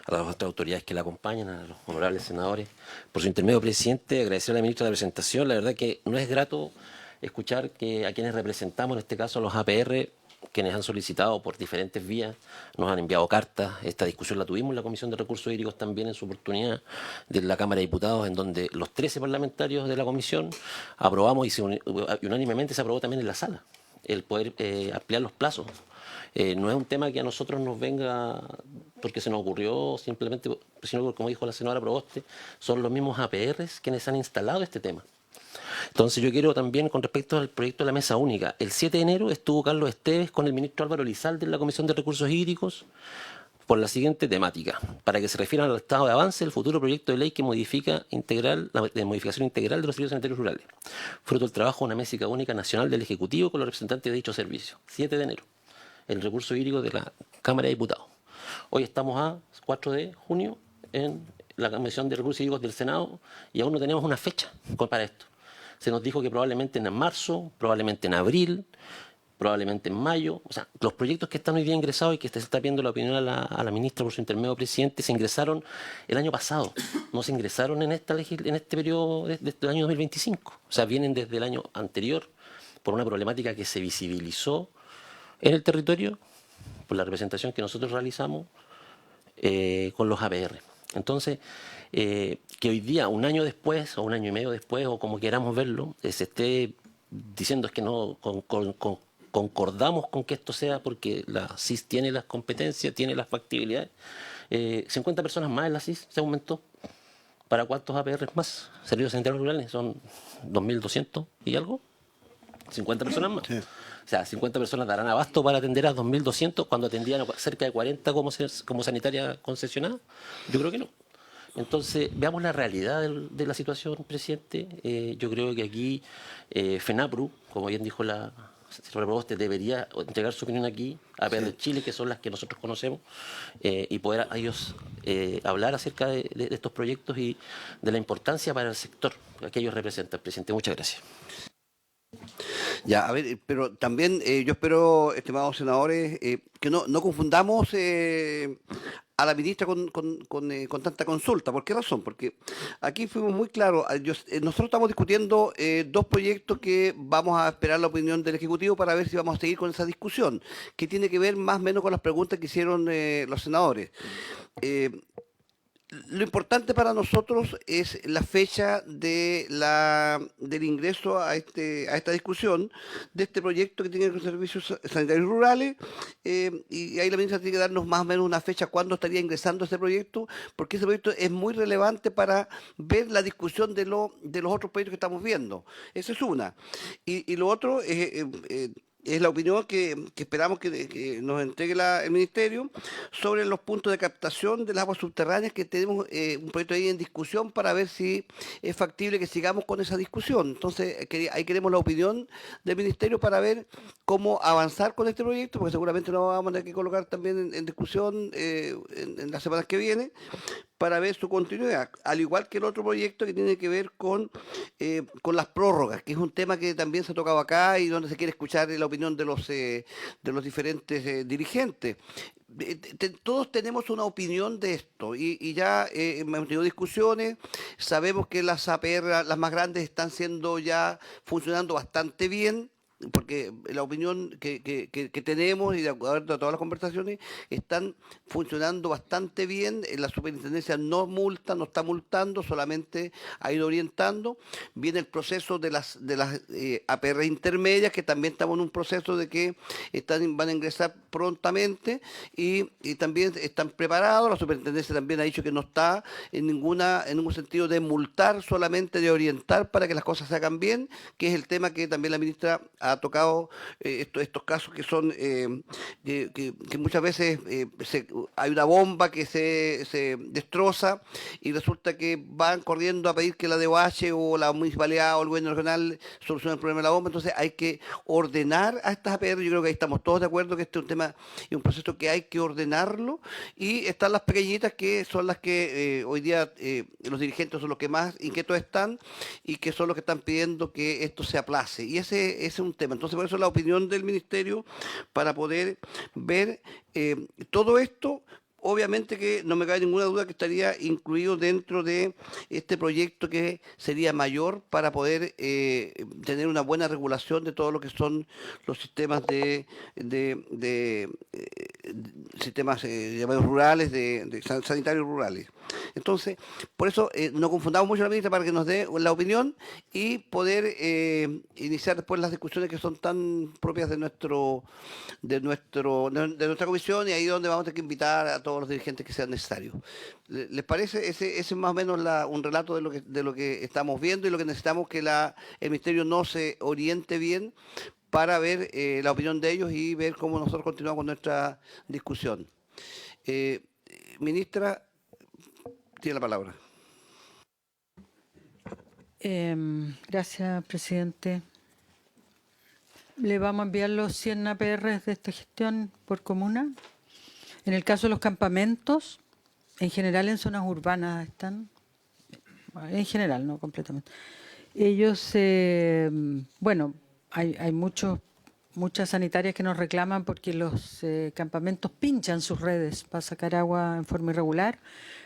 otras autoridades que la acompañan, a los honorables senadores. Por su intermedio, presidente, agradecer a la ministra la presentación. La verdad que no es grato escuchar que a quienes representamos, en este caso a los APR, quienes han solicitado por diferentes vías, nos han enviado cartas. Esta discusión la tuvimos en la Comisión de Recursos Hídricos también en su oportunidad de la Cámara de Diputados, en donde los 13 parlamentarios de la comisión aprobamos y unánimemente se aprobó también en la sala el poder ampliar los plazos. No es un tema que a nosotros nos venga porque se nos ocurrió simplemente, sino que, como dijo la senadora Proboste, son los mismos APRs quienes han instalado este tema. Entonces yo quiero también, con respecto al proyecto de la Mesa Única, el 7 de enero estuvo Carlos Esteves con el ministro Álvaro Elizalde en la Comisión de Recursos Hídricos por la siguiente temática, para que se refieran al estado de avance del futuro proyecto de ley que modifica de modificación integral de los servicios sanitarios rurales, fruto del trabajo de una mesa única nacional del Ejecutivo con los representantes de dicho servicio. 7 de enero, el recurso hídrico de la Cámara de Diputados. Hoy estamos a 4 de junio en la Comisión de Recursos Hídricos del Senado y aún no tenemos una fecha para esto. Se nos dijo que probablemente en marzo, probablemente en abril, probablemente en mayo. O sea, los proyectos que están hoy día ingresados y que se está pidiendo la opinión a la ministra por su intermedio presidente, se ingresaron el año pasado. No se ingresaron en este periodo del año 2025. O sea, vienen desde el año anterior por una problemática que se visibilizó en el territorio por la representación que nosotros realizamos con los APR. Entonces, que hoy día, un año después, o un año y medio después, o como queramos verlo, se esté diciendo es que no concordamos con que esto sea porque la CIS tiene las competencias, tiene las factibilidades. 50 personas más en la CIS se aumentó. ¿Para cuántos APR más? Servicios sanitarios rurales son 2.200 y algo. 50 personas más. Sí. O sea, 50 personas darán abasto para atender a 2.200 cuando atendían a cerca de 40 como sanitaria concesionada. Yo creo que no. Entonces, veamos la realidad de la situación, presidente. Yo creo que aquí FENAPRU, como bien dijo la señor Proboste, debería entregar su opinión aquí, a APR Chile, que son las que nosotros conocemos, y poder a ellos hablar acerca de estos proyectos y de la importancia para el sector que ellos representan. Presidente, muchas gracias. Ya, a ver, pero también yo espero, estimados senadores, que no confundamos a la ministra con tanta consulta. ¿Por qué razón? Porque aquí fuimos muy claros. Nosotros estamos discutiendo dos proyectos que vamos a esperar la opinión del Ejecutivo para ver si vamos a seguir con esa discusión, que tiene que ver más o menos con las preguntas que hicieron los senadores. Lo importante para nosotros es la fecha del ingreso a esta discusión de este proyecto que tiene que ver con servicios sanitarios rurales, y ahí la ministra tiene que darnos más o menos una fecha cuándo estaría ingresando este proyecto, porque ese proyecto es muy relevante para ver la discusión de los otros proyectos que estamos viendo. Esa es una. Y lo otro es la opinión que esperamos que nos entregue el Ministerio sobre los puntos de captación de las aguas subterráneas, que tenemos un proyecto ahí en discusión para ver si es factible que sigamos con esa discusión. Entonces, ahí queremos la opinión del Ministerio para ver cómo avanzar con este proyecto, porque seguramente lo vamos a tener que colocar también en discusión en las semanas que vienen, para ver su continuidad, al igual que el otro proyecto que tiene que ver con las prórrogas, que es un tema que también se ha tocado acá y donde se quiere escuchar la opinión de los diferentes dirigentes. Todos tenemos una opinión de esto y ya hemos tenido discusiones, sabemos que las APR, las más grandes, están siendo ya funcionando bastante bien, porque la opinión que tenemos y de acuerdo a todas las conversaciones están funcionando bastante bien. La superintendencia no multa, no está multando, solamente ha ido orientando. Viene el proceso de las APR intermedias, que también estamos en un proceso de que van a ingresar prontamente y también están preparados. La superintendencia también ha dicho que no está en ningún sentido de multar, solamente de orientar para que las cosas se hagan bien, que es el tema que también la ministra ha tocado, estos casos que son que muchas veces hay una bomba que se destroza y resulta que van corriendo a pedir que la DOH o la municipalidad o el gobierno regional solucione el problema de la bomba. Entonces hay que ordenar a estas APR. Yo creo que ahí estamos todos de acuerdo que este es un tema y un proceso que hay que ordenarlo, y están las pequeñitas, que son las que hoy día los dirigentes son los que más inquietos están y que son los que están pidiendo que esto se aplace, y ese es un tema. Entonces, por eso la opinión del Ministerio, para poder ver todo esto. Obviamente que no me cabe ninguna duda que estaría incluido dentro de este proyecto, que sería mayor para poder tener una buena regulación de todo lo que son los sistemas sistemas llamados rurales, sanitarios rurales. Entonces, por eso no confundamos mucho a la ministra, para que nos dé la opinión y poder iniciar después las discusiones que son tan propias de nuestra comisión, y ahí donde vamos a tener que invitar a todos los dirigentes que sean necesarios. ¿Les parece? Ese es más o menos un relato de lo que estamos viendo y lo que necesitamos, que el Ministerio no se oriente bien para ver la opinión de ellos y ver cómo nosotros continuamos con nuestra discusión. Ministra, tiene la palabra. Gracias, presidente. Le vamos a enviar los 100 APR de esta gestión por comuna. En el caso de los campamentos, en general en zonas urbanas están, en general, no completamente. Ellos, bueno, hay muchas sanitarias que nos reclaman porque los campamentos pinchan sus redes para sacar agua en forma irregular.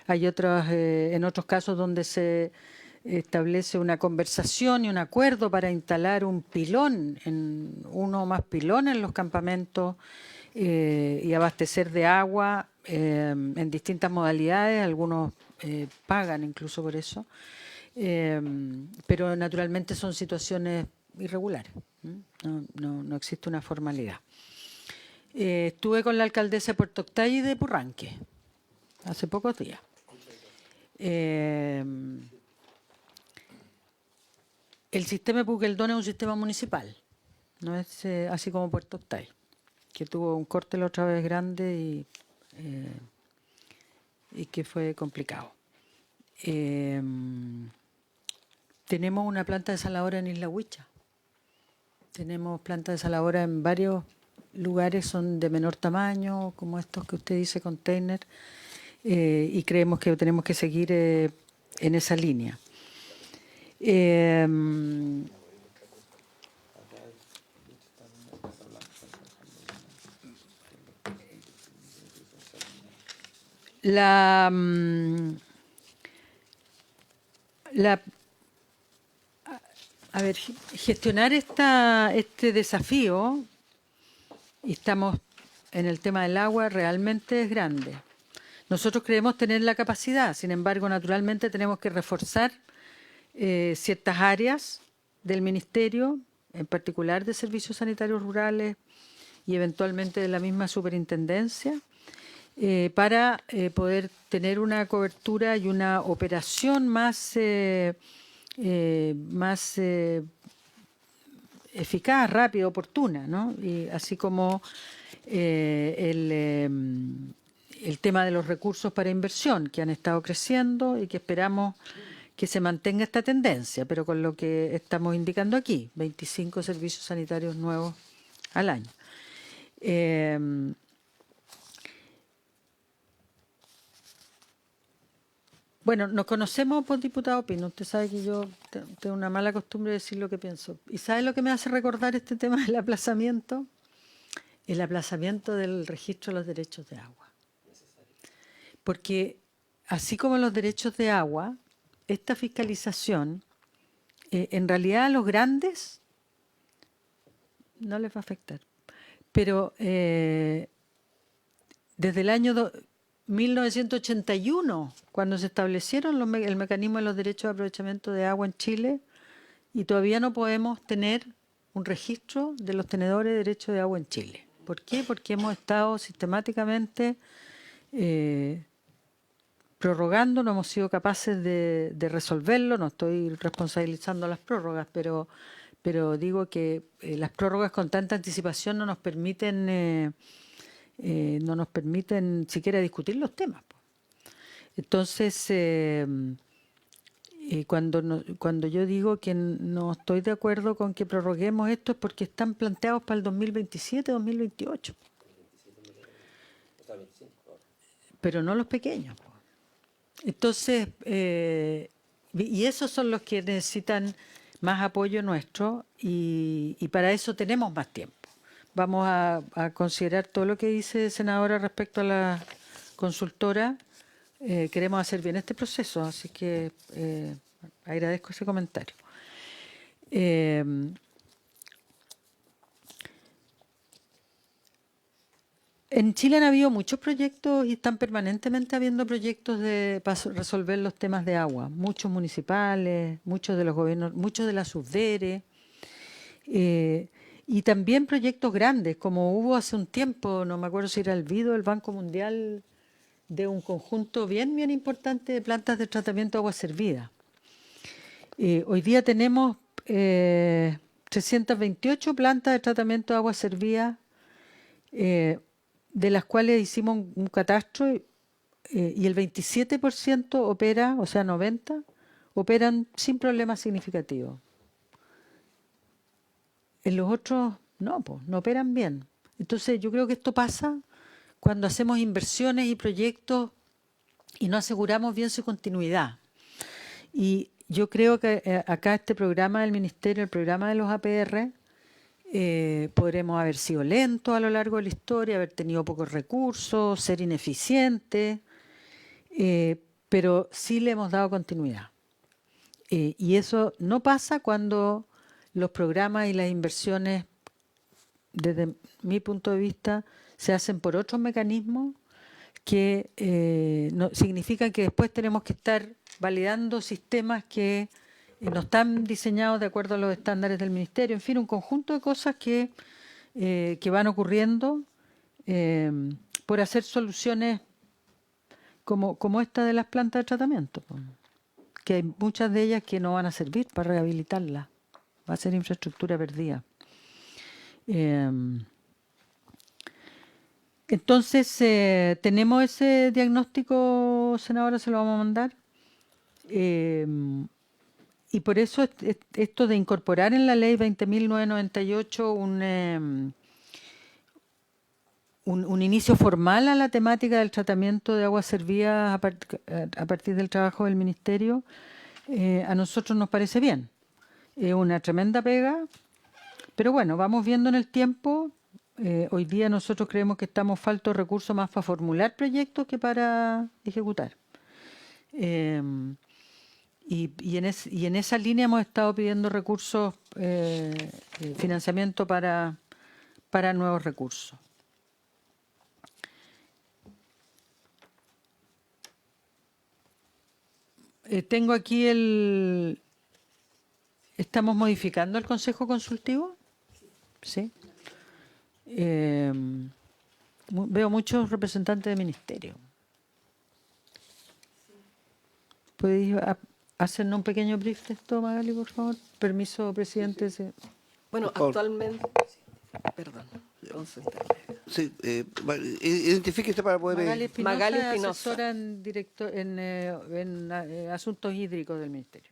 Hay en otros casos donde se establece una conversación y un acuerdo para instalar un pilón, uno o más pilones en los campamentos, y abastecer de agua en distintas modalidades. Algunos pagan incluso por eso, pero naturalmente son situaciones irregulares. No existe una formalidad. Estuve con la alcaldesa de Puerto Octay y de Purranque hace pocos días. El sistema de Puqueldón es un sistema municipal, no es así como Puerto Octay, que tuvo un corte la otra vez grande y que fue complicado. Tenemos una planta desaladora en Isla Huicha, Tenemos plantas desaladoras en varios lugares, son de menor tamaño, como estos que usted dice, container, y creemos que tenemos que seguir en esa línea. A ver, gestionar este desafío, y estamos en el tema del agua, realmente es grande. Nosotros creemos tener la capacidad, sin embargo, naturalmente tenemos que reforzar ciertas áreas del Ministerio, en particular de Servicios Sanitarios Rurales y eventualmente de la misma superintendencia, para poder tener una cobertura y una operación más eficaz, rápida, oportuna, ¿no? Y así como el tema de los recursos para inversión, que han estado creciendo y que esperamos que se mantenga esta tendencia, pero con lo que estamos indicando aquí, 25 servicios sanitarios nuevos al año. Bueno, nos conocemos, pues, diputado Pino. Usted sabe que yo tengo una mala costumbre de decir lo que pienso. ¿Y sabe lo que me hace recordar este tema del aplazamiento? El aplazamiento del registro de los derechos de agua. Porque así como los derechos de agua, esta fiscalización, en realidad a los grandes no les va a afectar. Pero desde el año 1981, cuando se establecieron el mecanismo de los derechos de aprovechamiento de agua en Chile, y todavía no podemos tener un registro de los tenedores de derechos de agua en Chile. ¿Por qué? Porque hemos estado sistemáticamente prorrogando, no hemos sido capaces de resolverlo. No estoy responsabilizando las prórrogas, pero digo que las prórrogas con tanta anticipación no nos permiten siquiera discutir los temas. Entonces, cuando yo digo que no estoy de acuerdo con que prorroguemos esto, es porque están planteados para el 2027, 2028. Pero no los pequeños. Entonces, y esos son los que necesitan más apoyo nuestro, y para eso tenemos más tiempo. Vamos a considerar todo lo que dice senadora respecto a la consultora. Queremos hacer bien este proceso, así que agradezco ese comentario. En Chile han habido muchos proyectos y están permanentemente habiendo proyectos para resolver los temas de agua. Muchos municipales, muchos de los gobiernos, muchos de la SUBDERE. Y también proyectos grandes, como hubo hace un tiempo, no me acuerdo si era el BIDO, el Banco Mundial, de un conjunto bien importante de plantas de tratamiento de agua servida. Hoy día tenemos 328 plantas de tratamiento de agua servida, de las cuales hicimos un catastro, y el 27% opera, o sea, 90%, operan sin problemas significativos. En los otros no operan bien. Entonces yo creo que esto pasa cuando hacemos inversiones y proyectos y no aseguramos bien su continuidad. Y yo creo que acá este programa del Ministerio, el programa de los APR, podremos haber sido lentos a lo largo de la historia, haber tenido pocos recursos, ser ineficientes, pero sí le hemos dado continuidad. Y eso no pasa cuando los programas y las inversiones, desde mi punto de vista, se hacen por otros mecanismos que no, significan que después tenemos que estar validando sistemas que no están diseñados de acuerdo a los estándares del Ministerio. En fin, un conjunto de cosas que van ocurriendo por hacer soluciones como esta de las plantas de tratamiento, que hay muchas de ellas que no van a servir para rehabilitarlas. Va a ser infraestructura perdida. Entonces, tenemos ese diagnóstico, senadora, se lo vamos a mandar. y por eso esto de incorporar en la ley 20.998 un inicio formal a la temática del tratamiento de aguas servidas a partir del trabajo del Ministerio, a nosotros nos parece bien. Es una tremenda pega, pero bueno, vamos viendo en el tiempo. Hoy día nosotros creemos que estamos faltos de recursos más para formular proyectos que para ejecutar. Y en esa línea hemos estado pidiendo recursos, financiamiento para nuevos recursos. Tengo aquí ¿Estamos modificando el Consejo Consultivo? Sí. Veo muchos representantes de ministerio. ¿Podéis hacernos un pequeño brief de esto, Magali, por favor? Permiso, presidente. Sí. Bueno, Por favor. actualmente, perdón, entonces, Sí, identifíquese para poder... Magali Espinosa, Magali Espinosa. asesora en asuntos hídricos del ministerio.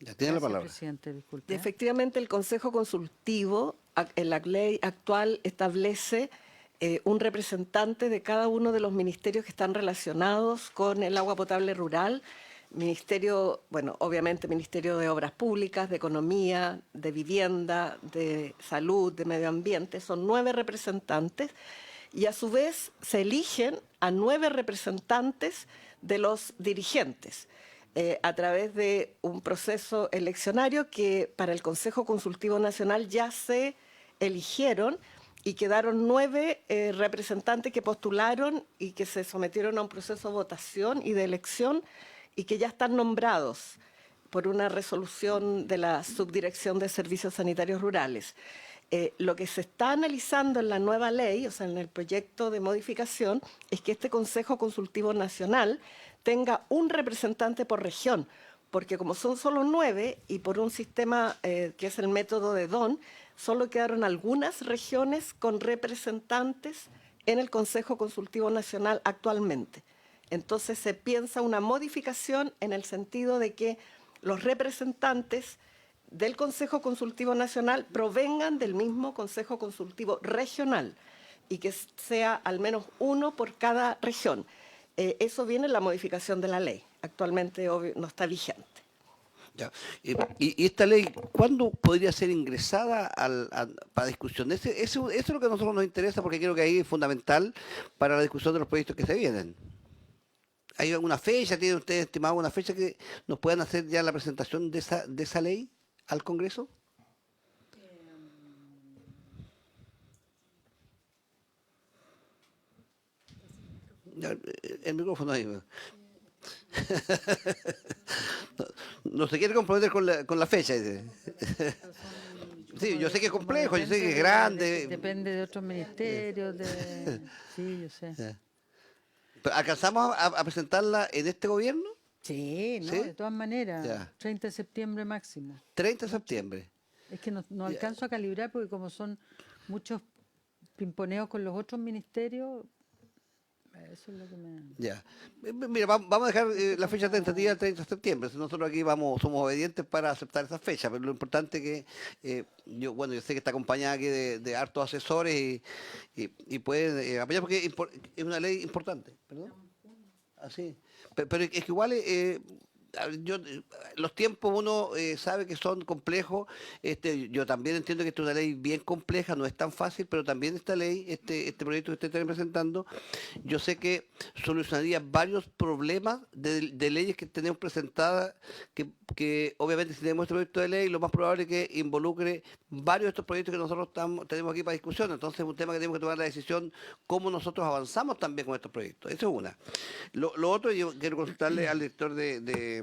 ya tiene la Gracias, palabra. presidente, disculpe. efectivamente el Consejo Consultivo en la ley actual establece un representante de cada uno de los ministerios que están relacionados con el agua potable rural. Ministerio, bueno, obviamente Ministerio de Obras Públicas, de Economía, de Vivienda, de Salud, de Medio Ambiente. Son 9 representantes y a su vez se eligen a 9 representantes de los dirigentes a través de un proceso eleccionario que para el Consejo Consultivo Nacional ya se eligieron y quedaron 9 representantes que postularon y que se sometieron a un proceso de votación y de elección y que ya están nombrados por una resolución de la Subdirección de Servicios Sanitarios Rurales. Lo que se está analizando en la nueva ley, o sea, en el proyecto de modificación, es que este Consejo Consultivo Nacional tenga un representante por región, porque como son solo 9 y por un sistema que es el método de DON, solo quedaron algunas regiones con representantes en el Consejo Consultivo Nacional actualmente. Entonces se piensa una modificación en el sentido de que los representantes del Consejo Consultivo Nacional provengan del mismo Consejo Consultivo Regional y que sea al menos uno por cada región. Eso viene en la modificación de la ley. Actualmente obvio, no está vigente. Ya. Y esta ley, ¿cuándo podría ser ingresada para discusión? Eso es lo que a nosotros nos interesa porque creo que ahí es fundamental para la discusión de los proyectos que se vienen. ¿Hay alguna fecha? ¿Tienen ustedes estimado una fecha que nos puedan hacer ya la presentación de esa ley al Congreso? Ya, el micrófono ahí. No se quiere comprometer con la fecha. Dice. Sí, yo sé que es complejo, yo sé que es grande. Depende de otros ministerios. Sí, yo sé. Ya. ¿Pero ¿alcanzamos a presentarla en este gobierno? Sí, ¿no? ¿Sí? De todas maneras. Ya. 30 de septiembre máximo. 30 de septiembre. Es que no alcanzo a calibrar porque como son muchos pimponeos con los otros ministerios, eso es lo que me... Ya. Mira, vamos a dejar la fecha tentativa el 30 de septiembre. Nosotros aquí somos obedientes para aceptar esa fecha, pero lo importante que yo sé que está acompañada aquí de hartos asesores y pueden apoyar porque es una ley importante. ¿Perdón? Así. Pero es que igual los tiempos uno sabe que son complejos. Yo también entiendo que esta es una ley bien compleja, no es tan fácil, pero también esta ley, este proyecto que ustedes están presentando, yo sé que solucionaría varios problemas de leyes que tenemos presentadas, que obviamente si tenemos este proyecto de ley, lo más probable es que involucre varios de estos proyectos que nosotros tenemos aquí para discusión. Entonces es un tema que tenemos que tomar la decisión cómo nosotros avanzamos también con estos proyectos. Eso es una. Lo otro, yo quiero consultarle al director de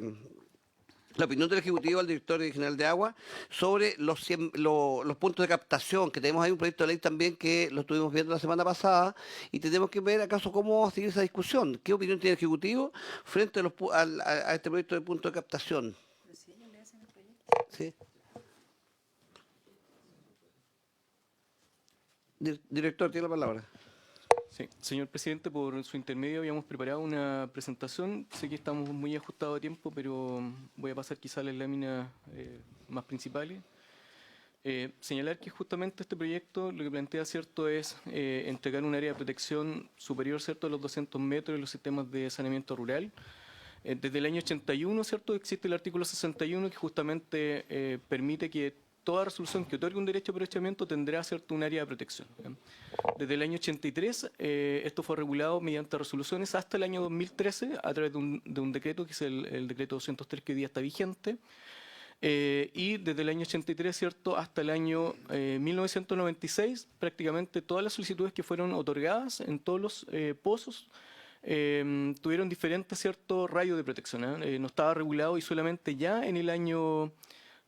la opinión del Ejecutivo al director general de Agua sobre los puntos de captación, que tenemos ahí un proyecto de ley también que lo estuvimos viendo la semana pasada y tenemos que ver acaso cómo vamos a seguir esa discusión. ¿Qué opinión tiene el Ejecutivo frente a este proyecto de punto de captación? ¿Sí? Director, tiene la palabra. Sí, señor presidente, por su intermedio habíamos preparado una presentación. Sé que estamos muy ajustados a tiempo, pero voy a pasar quizá a las láminas más principales. Señalar que justamente este proyecto lo que plantea, ¿cierto?, es entregar un área de protección superior, ¿cierto?, a los 200 metros en los sistemas de saneamiento rural. Desde el año 81, ¿cierto?, existe el artículo 61 que justamente permite que toda resolución que otorgue un derecho de aprovechamiento tendrá, ¿cierto?, un área de protección. Desde el año 83 esto fue regulado mediante resoluciones hasta el año 2013 a través de un decreto, que es el decreto 203 que hoy día está vigente. Y desde el año 83, ¿cierto?, hasta el año 1996, prácticamente todas las solicitudes que fueron otorgadas en todos los pozos tuvieron diferentes, ¿cierto?, rayos de protección. No estaba regulado y solamente ya en el año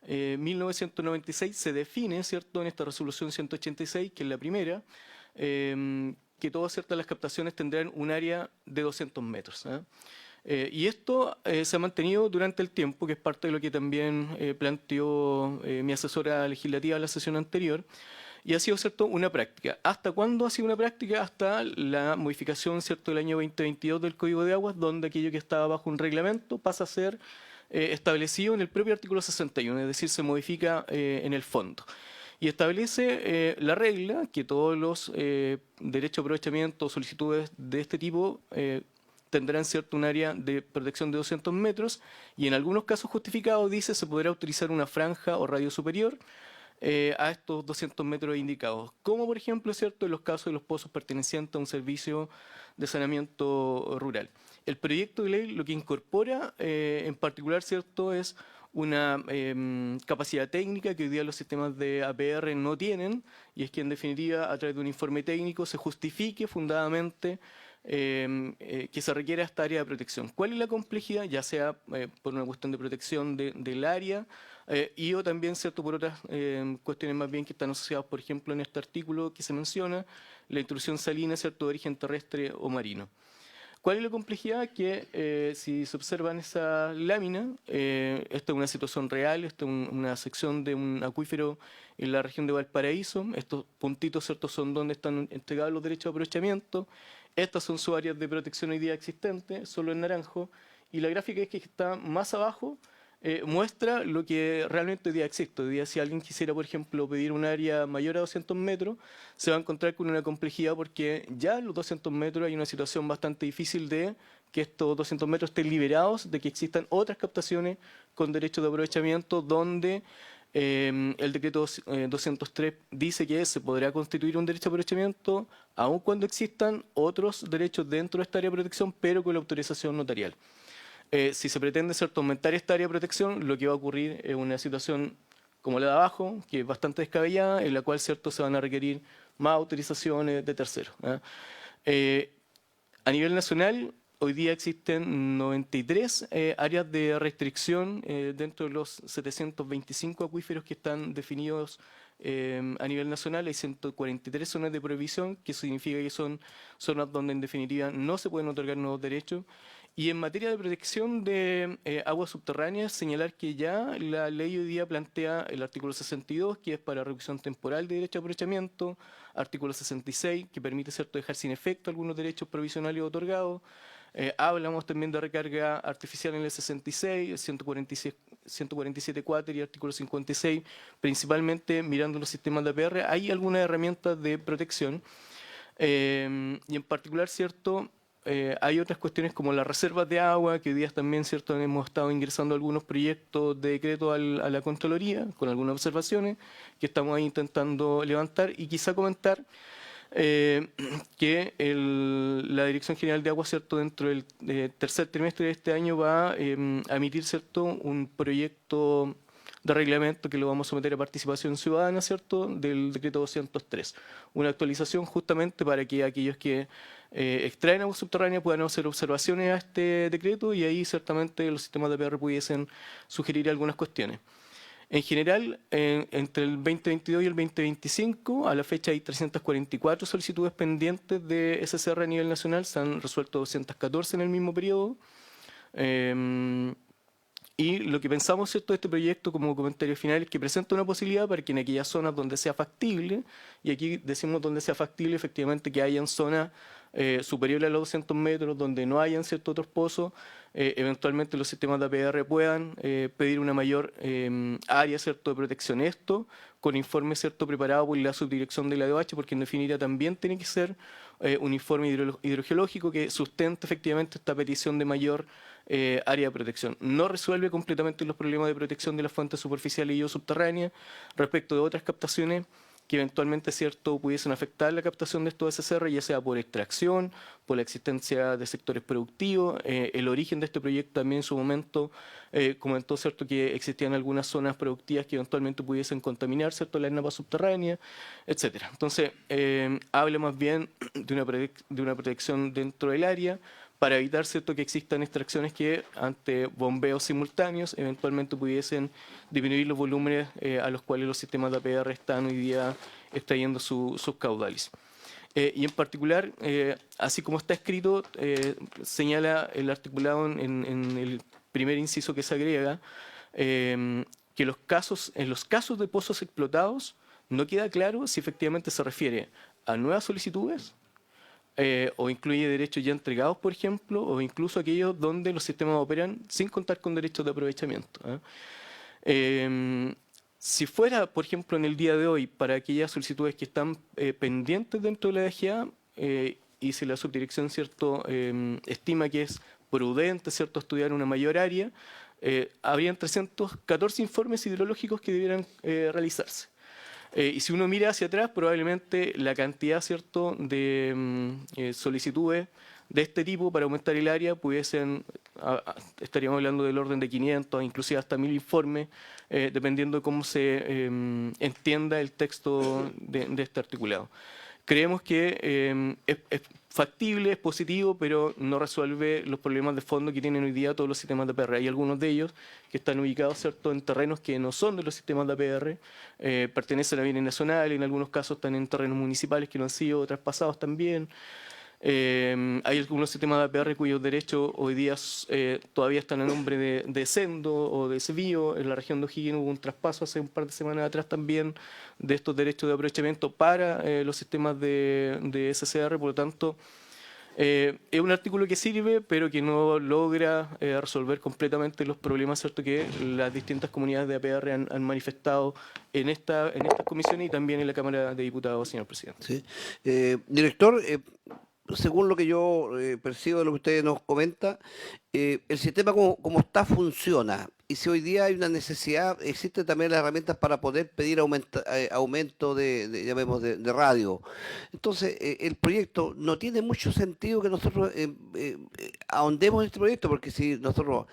1996 se define, ¿cierto?, en esta resolución 186, que es la primera, que todas, ¿cierto?, las captaciones tendrán un área de 200 metros. Y esto se ha mantenido durante el tiempo, que es parte de lo que también planteó mi asesora legislativa en la sesión anterior, y ha sido, ¿cierto?, una práctica. ¿Hasta cuándo ha sido una práctica? Hasta la modificación, ¿cierto?, del año 2022 del Código de Aguas, donde aquello que estaba bajo un reglamento pasa a ser establecido en el propio artículo 61, es decir, se modifica en el fondo. Y establece la regla que todos los derechos de aprovechamiento o solicitudes de este tipo tendrán, ¿cierto?, un área de protección de 200 metros y en algunos casos justificados, dice, se podrá utilizar una franja o radio superior a estos 200 metros indicados. Como, por ejemplo, ¿cierto?, en los casos de los pozos pertenecientes a un servicio de saneamiento rural. El proyecto de ley lo que incorpora en particular, ¿cierto?, es una capacidad técnica que hoy día los sistemas de APR no tienen, y es que en definitiva a través de un informe técnico se justifique fundadamente que se requiera esta área de protección. ¿Cuál es la complejidad? Ya sea por una cuestión de protección del área y o también, ¿cierto?, por otras cuestiones más bien que están asociadas, por ejemplo, en este artículo que se menciona, la intrusión salina, ¿cierto?, de origen terrestre o marino. ¿Cuál es la complejidad? Que si se observan esa lámina, esta es una situación real, esta es una sección de un acuífero en la región de Valparaíso, estos puntitos, ¿cierto?, son donde están entregados los derechos de aprovechamiento, estas son sus áreas de protección hoy día existentes, solo en naranjo, y la gráfica es que está más abajo, muestra lo que realmente hoy día existe. Hoy día, si alguien quisiera, por ejemplo, pedir un área mayor a 200 metros, se va a encontrar con una complejidad porque ya en los 200 metros hay una situación bastante difícil de que estos 200 metros estén liberados, de que existan otras captaciones con derechos de aprovechamiento donde el decreto 203 dice que se podrá constituir un derecho de aprovechamiento aun cuando existan otros derechos dentro de esta área de protección, pero con la autorización notarial. Si se pretende, ¿cierto?, aumentar esta área de protección, lo que va a ocurrir es una situación como la de abajo, que es bastante descabellada, en la cual, ¿cierto?, se van a requerir más autorizaciones de terceros. A nivel nacional, hoy día existen 93 áreas de restricción dentro de los 725 acuíferos que están definidos a nivel nacional. Hay 143 zonas de prohibición, que significa que son zonas donde en definitiva no se pueden otorgar nuevos derechos. Y en materia de protección de aguas subterráneas, señalar que ya la ley hoy día plantea el artículo 62, que es para reducción temporal de derecho de aprovechamiento, artículo 66, que permite, ¿cierto?, dejar sin efecto algunos derechos provisionales otorgados. Hablamos también de recarga artificial en el 66, el 147.4 y artículo 56, principalmente mirando los sistemas de APR. Hay algunas herramientas de protección y en particular, ¿cierto?, hay otras cuestiones como las reservas de agua, que hoy día también, ¿cierto?, hemos estado ingresando algunos proyectos de decreto a la Contraloría, con algunas observaciones que estamos ahí intentando levantar, y quizá comentar que la Dirección General de Agua, ¿cierto?, dentro del tercer trimestre de este año va a emitir, ¿cierto?, un proyecto de reglamento que lo vamos a someter a participación ciudadana, ¿cierto?, del decreto 203. Una actualización justamente para que aquellos que extraen agua subterránea puedan hacer observaciones a este decreto y ahí ciertamente los sistemas de APR pudiesen sugerir algunas cuestiones. En general, entre el 2022 y el 2025, a la fecha hay 344 solicitudes pendientes de SCR a nivel nacional, se han resuelto 214 en el mismo periodo. Y lo que pensamos, ¿cierto?, de este proyecto como comentario final es que presenta una posibilidad para que en aquellas zonas donde sea factible, y aquí decimos donde sea factible, efectivamente que hayan zonas superiores a los 200 metros, donde no hayan ciertos otros pozos, eventualmente los sistemas de APR puedan pedir una mayor área, ¿cierto?, de protección. Esto con informe, ¿cierto?, preparado por la subdirección de la DOH, porque en definitiva también tiene que ser un informe hidrogeológico que sustente efectivamente esta petición de mayor área de protección. No resuelve completamente los problemas de protección de las fuentes superficiales y o subterráneas respecto de otras captaciones que eventualmente, ¿cierto?, pudiesen afectar la captación de estos SSR, ya sea por extracción, por la existencia de sectores productivos. El origen de este proyecto también en su momento comentó, ¿cierto?, que existían algunas zonas productivas que eventualmente pudiesen contaminar, ¿cierto?, las napas subterráneas, etcétera. Entonces, habla más bien de una protección dentro del área, para evitar, ¿cierto?, que existan extracciones que ante bombeos simultáneos eventualmente pudiesen disminuir los volúmenes a los cuales los sistemas de APR están hoy día extrayendo sus caudales. Y en particular, así como está escrito, señala el articulado en el primer inciso que se agrega, que en los casos de pozos explotados no queda claro si efectivamente se refiere a nuevas solicitudes, o incluye derechos ya entregados, por ejemplo, o incluso aquellos donde los sistemas operan sin contar con derechos de aprovechamiento. Si fuera, por ejemplo, en el día de hoy, para aquellas solicitudes que están pendientes dentro de la DGA, y si la subdirección, ¿cierto?, estima que es prudente, ¿cierto?, estudiar una mayor área, habrían 314 informes hidrológicos que debieran realizarse. Y si uno mira hacia atrás, probablemente la cantidad, ¿cierto?, de solicitudes de este tipo para aumentar el área estaríamos hablando del orden de 500, inclusive hasta 1000 informes, dependiendo de cómo se entienda el texto de este articulado. Creemos que es factible, es positivo, pero no resuelve los problemas de fondo que tienen hoy día todos los sistemas de APR. Hay algunos de ellos que están ubicados, ¿cierto?, en terrenos que no son de los sistemas de APR, pertenecen a bienes nacionales, en algunos casos están en terrenos municipales que no han sido traspasados también. Hay algunos sistemas de APR cuyos derechos hoy día todavía están a nombre de Sendo o de Sevío. En la región de O'Higgins hubo un traspaso hace un par de semanas atrás también de estos derechos de aprovechamiento para los sistemas de SCR. Por lo tanto, es un artículo que sirve, pero que no logra resolver completamente los problemas, ¿cierto?, que las distintas comunidades de APR han manifestado en estas comisiones y también en la Cámara de Diputados, señor presidente. Sí. Director, según lo que yo percibo de lo que usted nos comenta, el sistema como está funciona. Y si hoy día hay una necesidad, existen también las herramientas para poder pedir aumento de radio. Entonces, el proyecto no tiene mucho sentido que nosotros ahondemos en este proyecto, porque si nosotros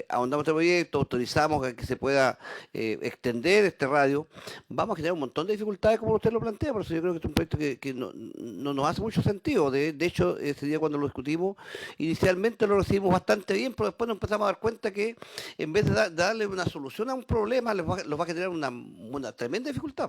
ahondamos en este proyecto, autorizamos a que se pueda extender este radio, vamos a generar un montón de dificultades como usted lo plantea. Por eso yo creo que es un proyecto que no nos hace mucho sentido. De hecho, ese día cuando lo discutimos, inicialmente lo recibimos bastante bien, pero después nos empezamos a dar cuenta que en vez de darle una solución a un problema, los va a generar una tremenda dificultad.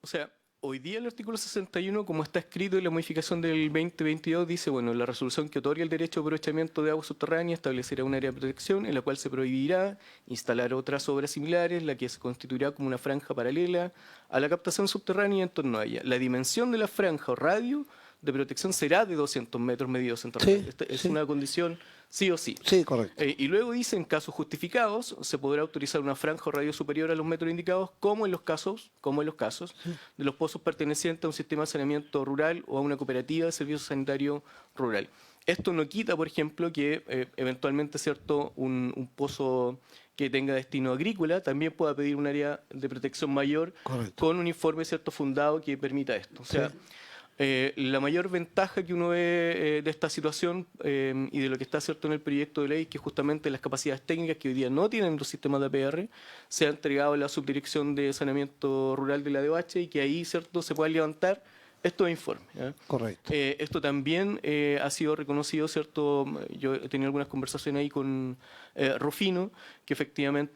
O sea, hoy día el artículo 61, como está escrito en la modificación del 2022, dice, bueno, la resolución que otorga el derecho de aprovechamiento de agua subterránea establecerá un área de protección en la cual se prohibirá instalar otras obras similares, la que se constituirá como una franja paralela a la captación subterránea y en torno a ella. La dimensión de la franja o radio de protección será de 200 metros medidos en terreno. Sí, Esta es sí. una condición sí o sí. Sí, correcto. Y luego dice, en casos justificados, se podrá autorizar una franja o radio superior a los metros indicados, como en los casos de los pozos pertenecientes a un sistema de saneamiento rural o a una cooperativa de servicio sanitario rural. Esto no quita, por ejemplo, que eventualmente, ¿cierto?, un pozo que tenga destino agrícola también pueda pedir un área de protección mayor. Correcto. Con un informe, ¿cierto?, fundado que permita esto. O sea, la mayor ventaja que uno ve de esta situación y de lo que está, ¿cierto?, en el proyecto de ley, que justamente las capacidades técnicas que hoy día no tienen los sistemas de APR se han entregado a la Subdirección de Saneamiento Rural de la DOH y que ahí, ¿cierto?, se pueda levantar estos informes. Correcto. Esto también ha sido reconocido, ¿cierto? Yo he tenido algunas conversaciones ahí con Rufino,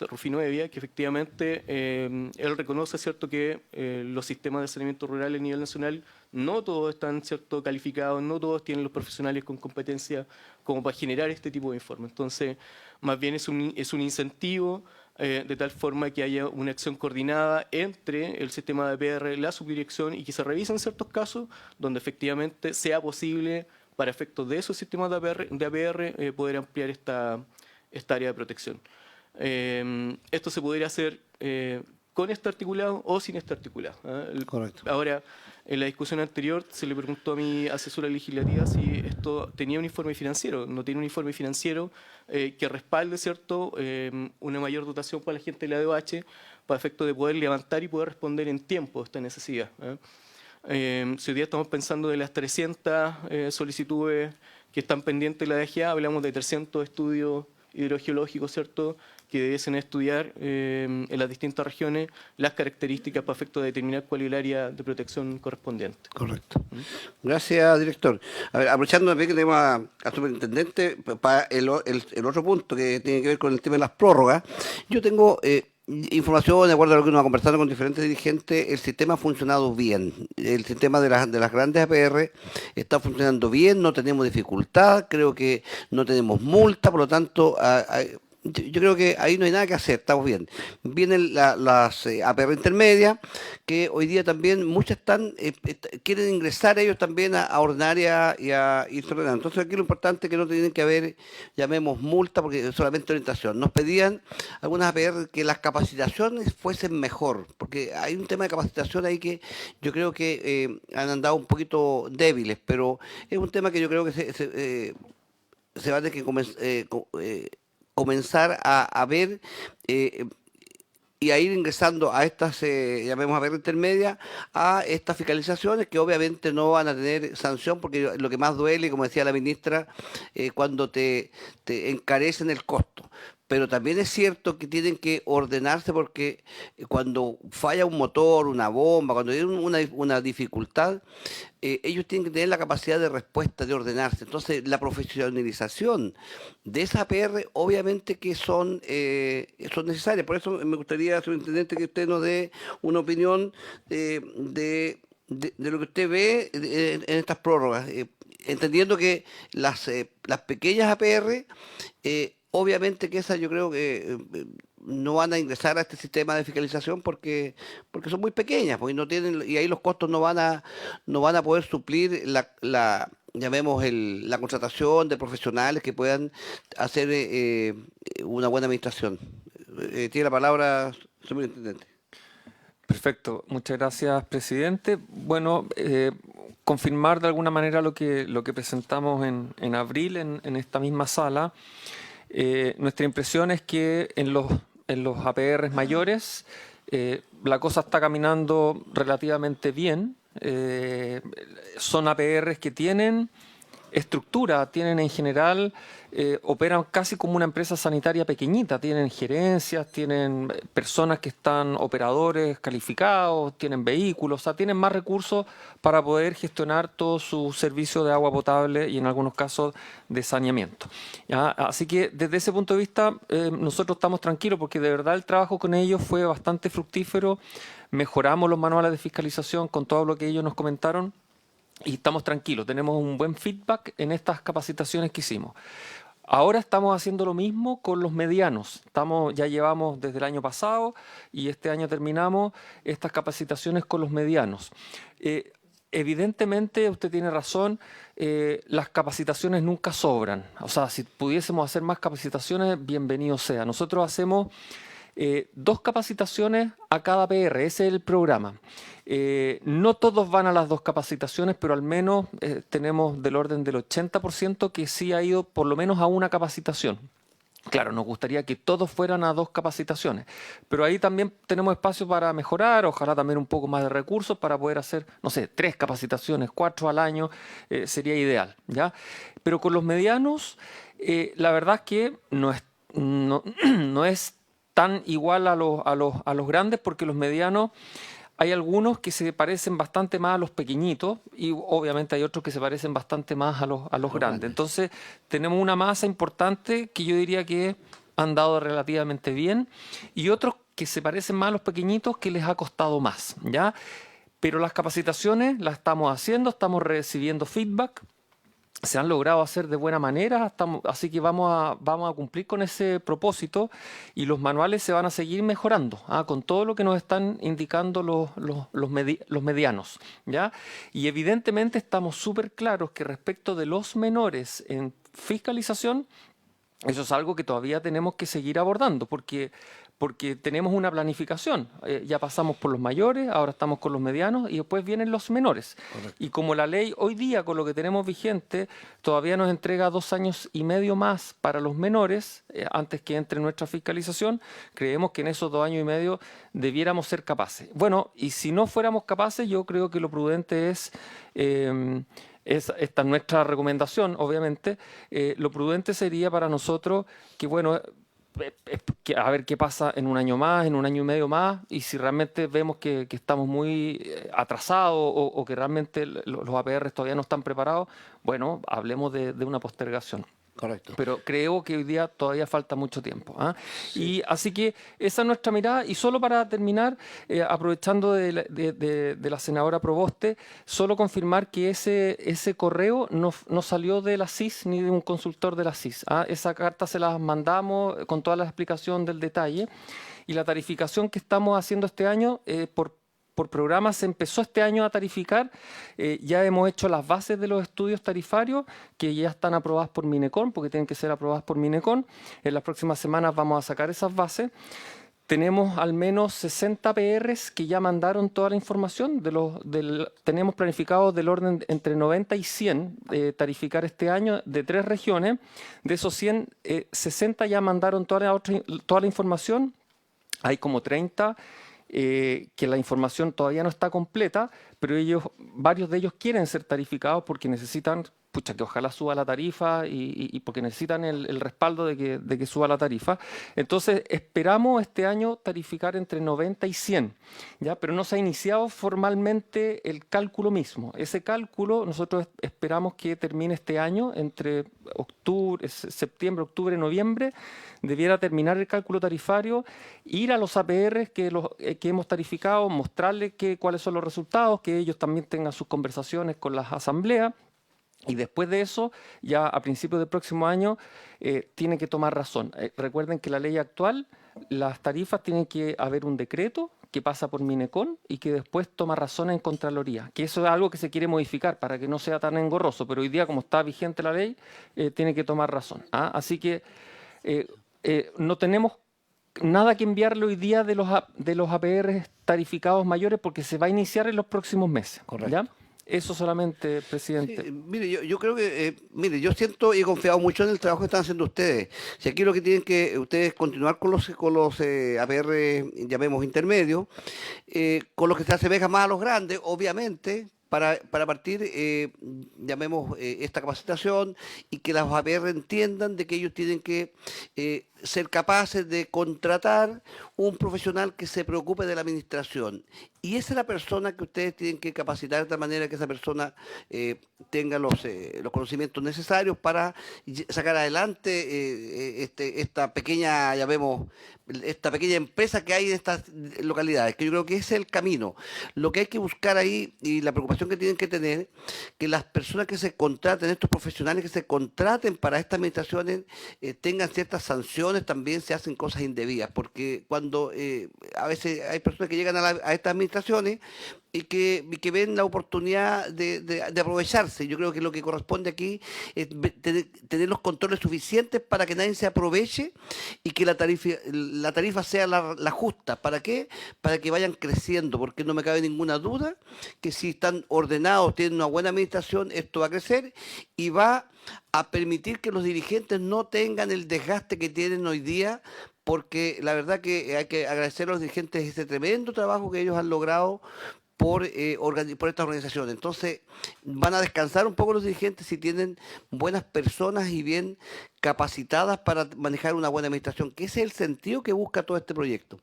Rufino Evia, que efectivamente él reconoce, ¿cierto?, que los sistemas de saneamiento rural a nivel nacional no todos están, ¿cierto?, calificados, no todos tienen los profesionales con competencia como para generar este tipo de informes. Entonces, más bien es un incentivo de tal forma que haya una acción coordinada entre el sistema de APR, la subdirección, y que se revisen ciertos casos donde efectivamente sea posible, para efectos de esos sistemas de APR poder ampliar esta área de protección. Esto se podría hacer con este articulado o sin este articulado. Correcto. Ahora, en la discusión anterior se le preguntó a mi asesora legislativa si esto tenía un informe financiero. No tiene un informe financiero que respalde, ¿cierto?, una mayor dotación para la gente de la DOH para efecto de poder levantar y poder responder en tiempo a esta necesidad. Si hoy día estamos pensando de las 300 solicitudes que están pendientes de la DGA, hablamos de 300 estudios hidrogeológicos, ¿cierto?, que debiesen estudiar en las distintas regiones las características para efecto de determinar cuál es el área de protección correspondiente. Correcto. Gracias, director. A ver, aprovechando también que tenemos al superintendente, para el otro punto que tiene que ver con el tema de las prórrogas, yo tengo información, de acuerdo a lo que uno va conversando con diferentes dirigentes, el sistema ha funcionado bien. El sistema de las grandes APR está funcionando bien, no tenemos dificultad, creo que no tenemos multa, por lo tanto, yo creo que ahí no hay nada que hacer, estamos bien. Vienen las APR intermedias, que hoy día también muchas quieren ingresar ellos también a ordinaria y a irse ordenando. Entonces aquí lo importante es que no tienen que haber, llamemos multa, porque es solamente orientación. Nos pedían algunas APR que las capacitaciones fuesen mejor, porque hay un tema de capacitación ahí que yo creo que han andado un poquito débiles, pero es un tema que yo creo que se va a tener que comenzar a ver y a ir ingresando a estas, llamemos APR intermedias, a estas fiscalizaciones que obviamente no van a tener sanción, porque lo que más duele, como decía la ministra, cuando te encarecen el costo. Pero también es cierto que tienen que ordenarse porque cuando falla un motor, una bomba, cuando hay una dificultad, ellos tienen que tener la capacidad de respuesta, de ordenarse. Entonces, la profesionalización de esa APR, obviamente que son necesarias. Por eso me gustaría, superintendente, que usted nos dé una opinión de lo que usted ve en estas prórrogas. Entendiendo que las pequeñas APR, obviamente que esas yo creo que no van a ingresar a este sistema de fiscalización porque son muy pequeñas, porque no tienen, y ahí los costos no van a poder suplir la contratación de profesionales que puedan hacer una buena administración. Tiene la palabra, superintendente. Perfecto, muchas gracias, presidente. Bueno, confirmar de alguna manera lo que presentamos en abril en esta misma sala. Nuestra impresión es que en los APR mayores la cosa está caminando relativamente bien. Son APR que tienen estructura, tienen en general, operan casi como una empresa sanitaria pequeñita, tienen gerencias, tienen personas que están operadores calificados, tienen vehículos, o sea, tienen más recursos para poder gestionar todo su servicio de agua potable y en algunos casos de saneamiento. ¿Ya? Así que desde ese punto de vista nosotros estamos tranquilos porque de verdad el trabajo con ellos fue bastante fructífero, mejoramos los manuales de fiscalización con todo lo que ellos nos comentaron. Y estamos tranquilos, tenemos un buen feedback en estas capacitaciones que hicimos. Ahora estamos haciendo lo mismo con los medianos. Ya llevamos desde el año pasado y este año terminamos estas capacitaciones con los medianos. Evidentemente, usted tiene razón, las capacitaciones nunca sobran. O sea, si pudiésemos hacer más capacitaciones, bienvenido sea. Nosotros hacemos 2 capacitaciones a cada PR, ese es el programa. No todos van a las 2 capacitaciones, pero al menos tenemos del orden del 80% que sí ha ido por lo menos a una capacitación. Claro, nos gustaría que todos fueran a 2 capacitaciones, pero ahí también tenemos espacio para mejorar, ojalá también un poco más de recursos para poder hacer, no sé, 3 capacitaciones, 4 al año, sería ideal, ¿ya? Pero con los medianos, la verdad es que no es tan igual a los grandes, porque los medianos hay algunos que se parecen bastante más a los pequeñitos y obviamente hay otros que se parecen bastante más a los grandes. Entonces tenemos una masa importante que yo diría que han dado relativamente bien y otros que se parecen más a los pequeñitos que les ha costado más, ¿ya? Pero las capacitaciones las estamos haciendo, estamos recibiendo feedback, se han logrado hacer de buena manera, así que vamos a cumplir con ese propósito y los manuales se van a seguir mejorando, con todo lo que nos están indicando los medianos, ¿ya? Y evidentemente estamos súper claros que respecto de los menores en fiscalización, eso es algo que todavía tenemos que seguir abordando, porque tenemos una planificación. Ya pasamos por los mayores, ahora estamos con los medianos y después vienen los menores. Correcto. Y como la ley hoy día, con lo que tenemos vigente, todavía nos entrega 2 años y medio más para los menores, antes que entre nuestra fiscalización, creemos que en esos 2 años y medio debiéramos ser capaces. Bueno, y si no fuéramos capaces, yo creo que lo prudente es... esta es nuestra recomendación, obviamente. Lo prudente sería para nosotros que, bueno, a ver qué pasa en 1 año más, en 1 año y medio más, y si realmente vemos que estamos muy atrasados o que realmente los APR todavía no están preparados, bueno, hablemos de una postergación. Correcto. Pero creo que hoy día todavía falta mucho tiempo. Sí. Y así que esa es nuestra mirada. Y solo para terminar, aprovechando de la senadora Proboste, solo confirmar que ese correo no salió de la CIS ni de un consultor de la CIS. Esa carta se la mandamos con toda la explicación del detalle. Y la tarificación que estamos haciendo este año por programa se empezó este año a tarificar. Ya hemos hecho las bases de los estudios tarifarios que ya están aprobadas por Minecon, porque tienen que ser aprobadas por Minecon. En las próximas semanas vamos a sacar esas bases. Tenemos al menos 60 PRs que ya mandaron toda la información. Tenemos planificado del orden entre 90 y 100 tarificar este año de 3 regiones. De esos 100, 60 ya mandaron toda la información. Hay como 30 que la información todavía no está completa, pero varios de ellos quieren ser tarificados porque necesitan, que ojalá suba la tarifa y porque necesitan el respaldo de que suba la tarifa. Entonces esperamos este año tarificar entre 90 y 100, ¿ya? Pero no se ha iniciado formalmente el cálculo mismo. Ese cálculo nosotros esperamos que termine este año, entre septiembre, octubre, noviembre, debiera terminar el cálculo tarifario, ir a los APR que hemos tarificado, mostrarles cuáles son los resultados, que ellos también tengan sus conversaciones con las asambleas. Y después de eso, ya a principios del próximo año, tiene que tomar razón. Recuerden que la ley actual, las tarifas tienen que haber un decreto que pasa por Minecon y que después toma razón en Contraloría. Que eso es algo que se quiere modificar para que no sea tan engorroso, pero hoy día, como está vigente la ley, tiene que tomar razón. Así que no tenemos nada que enviarle hoy día de los APR tarificados mayores porque se va a iniciar en los próximos meses. Correcto. ¿Ya? Eso solamente, presidente. Sí, mire, yo creo que, yo siento y he confiado mucho en el trabajo que están haciendo ustedes. Si aquí lo que tienen que ustedes continuar con los APR, llamemos intermedios, con los que se asemejan más a los grandes, obviamente, para partir, llamemos esta capacitación y que las APR entiendan de que ellos tienen que ser capaces de contratar un profesional que se preocupe de la administración. Y esa es la persona que ustedes tienen que capacitar de tal manera que esa persona tenga los conocimientos necesarios para sacar adelante esta pequeña, esta pequeña empresa que hay en estas localidades, que yo creo que ese es el camino. Lo que hay que buscar ahí y la preocupación que tienen que tener, que las personas que se contraten, estos profesionales que se contraten para estas administraciones, tengan ciertas sanciones, también se hacen cosas indebidas, porque cuando a veces hay personas que llegan a estas administraciones y que ven la oportunidad de aprovecharse. Yo creo que lo que corresponde aquí es tener los controles suficientes para que nadie se aproveche y que la tarifa sea la justa. ¿Para qué? Para que vayan creciendo, porque no me cabe ninguna duda que si están ordenados, tienen una buena administración, esto va a crecer y va a permitir que los dirigentes no tengan el desgaste que tienen hoy día, porque la verdad que hay que agradecer a los dirigentes ese tremendo trabajo que ellos han logrado por esta organización. Entonces van a descansar un poco los dirigentes si tienen buenas personas y bien capacitadas para manejar una buena administración, que ese es el sentido que busca todo este proyecto.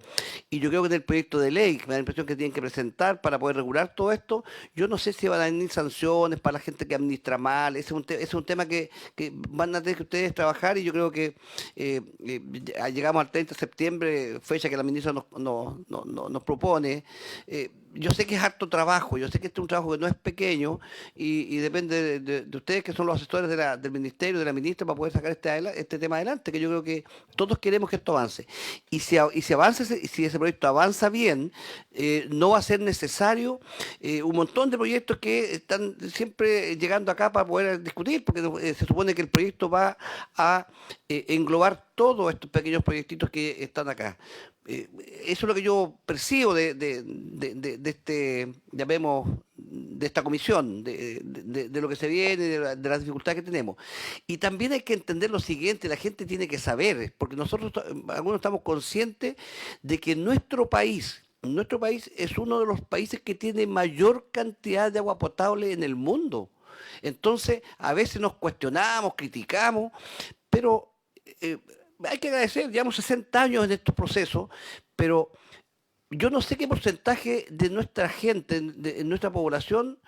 Y yo creo que en el proyecto de ley, que me da la impresión que tienen que presentar para poder regular todo esto, yo no sé si van a venir sanciones para la gente que administra mal, ese es un tema que van a tener que ustedes trabajar, y yo creo que llegamos al 30 de septiembre, fecha que la ministra nos propone. Yo sé que es harto trabajo, yo sé que este es un trabajo que no es pequeño, y depende de ustedes, que son los asesores del ministerio, de la ministra, para poder sacar este tema adelante, que yo creo que todos queremos que esto avance. Y si ese proyecto avanza bien, no va a ser necesario un montón de proyectos que están siempre llegando acá para poder discutir, porque se supone que el proyecto va a englobar todos estos pequeños proyectitos que están acá. Eso es lo que yo percibo de esta comisión, de lo que se viene, de las dificultades que tenemos. Y también hay que entender lo siguiente: la gente tiene que saber, porque nosotros algunos estamos conscientes de que nuestro país es uno de los países que tiene mayor cantidad de agua potable en el mundo. Entonces, a veces nos cuestionamos, criticamos, pero hay que agradecer, llevamos 60 años en estos procesos, pero yo no sé qué porcentaje de nuestra gente, de nuestra población,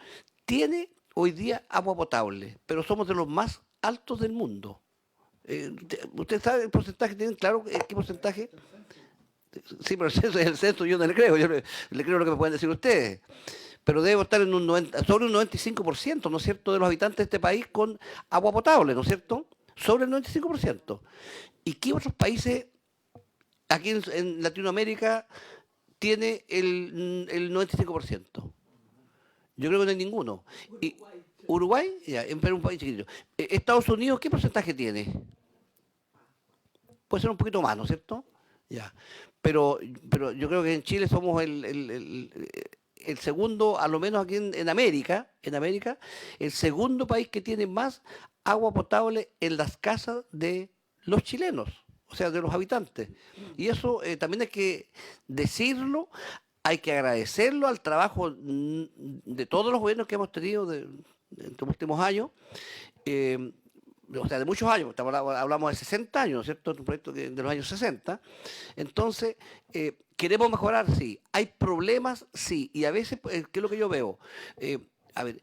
tiene hoy día agua potable, pero somos de los más altos del mundo. ¿Usted sabe el porcentaje? ¿Tienen claro qué porcentaje? Sí, pero el censo yo no le creo, yo le creo lo que me pueden decir ustedes. Pero debe estar en sobre un 95%, ¿no es cierto?, de los habitantes de este país con agua potable, ¿no es cierto? Sobre el 95%. ¿Y qué otros países aquí en Latinoamérica tiene el 95%? Yo creo que no hay ninguno. Uruguay, ya, pero un país chiquitito. Estados Unidos, ¿qué porcentaje tiene? Puede ser un poquito más, ¿no es cierto? Ya. Pero yo creo que en Chile somos el segundo, a lo menos aquí en América, el segundo país que tiene más agua potable en las casas de los chilenos, o sea, de los habitantes. Y eso también hay que decirlo, hay que agradecerlo al trabajo de todos los gobiernos que hemos tenido en los últimos años, o sea, de muchos años, hablamos de 60 años, ¿no es cierto?, un proyecto de los años 60. Entonces, queremos mejorar, sí. Hay problemas, sí. Y a veces, ¿qué es lo que yo veo? A ver,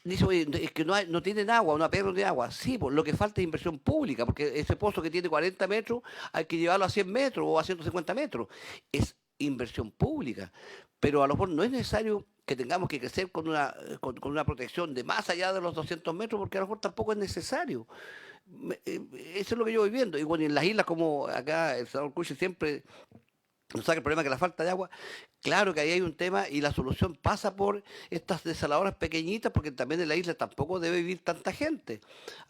dice, oye, es que no tienen agua, una perra no tiene agua. Sí, pues lo que falta es inversión pública, porque ese pozo que tiene 40 metros hay que llevarlo a 100 metros o a 150 metros. Es inversión pública. Pero a lo mejor no es necesario que tengamos que crecer con una protección de más allá de los 200 metros, porque a lo mejor tampoco es necesario. Eso es lo que yo voy viendo. Y bueno, en las islas, como acá el senador Cuche siempre nos saca el problema que la falta de agua, claro que ahí hay un tema, y la solución pasa por estas desaladoras pequeñitas, porque también en la isla tampoco debe vivir tanta gente.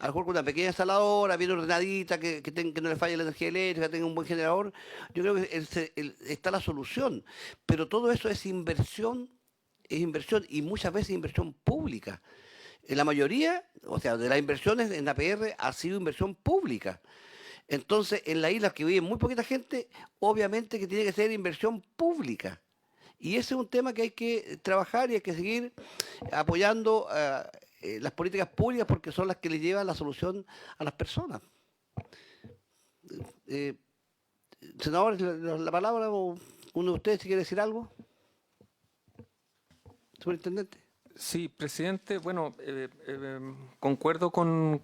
A lo mejor con una pequeña desaladora, bien ordenadita, que no le falle la energía eléctrica, tenga un buen generador, yo creo que está la solución. Pero todo eso es inversión, y muchas veces inversión pública. En la mayoría, o sea, de las inversiones en APR ha sido inversión pública. Entonces, en las islas que vive muy poquita gente, obviamente que tiene que ser inversión pública. Y ese es un tema que hay que trabajar, y hay que seguir apoyando las políticas públicas, porque son las que le llevan la solución a las personas. Senadores, la palabra, o uno de ustedes si quiere decir algo. Superintendente. Sí, presidente, bueno, concuerdo con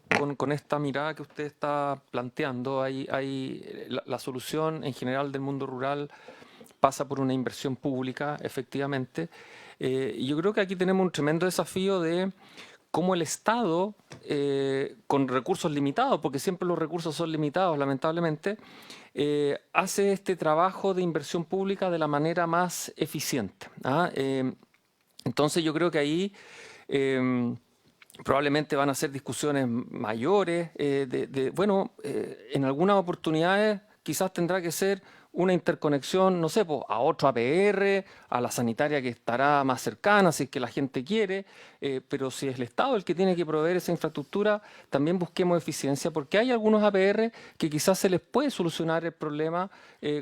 esta mirada que usted está planteando. La solución en general del mundo rural pasa por una inversión pública, efectivamente. Y yo creo que aquí tenemos un tremendo desafío de cómo el Estado, con recursos limitados, porque siempre los recursos son limitados, lamentablemente, hace este trabajo de inversión pública de la manera más eficiente. Entonces yo creo que ahí probablemente van a ser discusiones mayores. En algunas oportunidades quizás tendrá que ser una interconexión, no sé, pues, a otro APR, a la sanitaria que estará más cercana, si es que la gente quiere, pero si es el Estado el que tiene que proveer esa infraestructura, también busquemos eficiencia, porque hay algunos APR que quizás se les puede solucionar el problema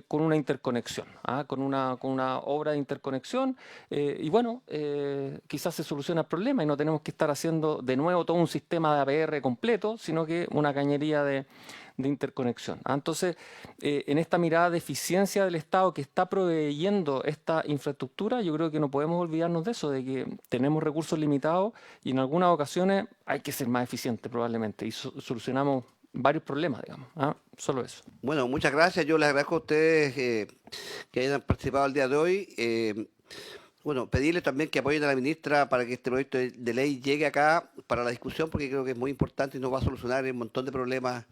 con una interconexión, con una obra de interconexión, y bueno, quizás se soluciona el problema y no tenemos que estar haciendo de nuevo todo un sistema de APR completo, sino que una cañería de interconexión. Entonces, en esta mirada de eficiencia del Estado que está proveyendo esta infraestructura, yo creo que no podemos olvidarnos de eso, de que tenemos recursos limitados y en algunas ocasiones hay que ser más eficiente probablemente y solucionamos varios problemas, digamos. Solo eso. Bueno, muchas gracias. Yo les agradezco a ustedes que hayan participado el día de hoy. Bueno, pedirle también que apoyen a la ministra para que este proyecto de ley llegue acá para la discusión, porque creo que es muy importante y nos va a solucionar un montón de problemas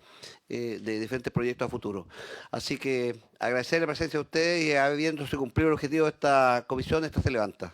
de diferentes proyectos a futuro. Así que agradecer la presencia de ustedes y habiéndose cumplido el objetivo de esta comisión, esta se levanta.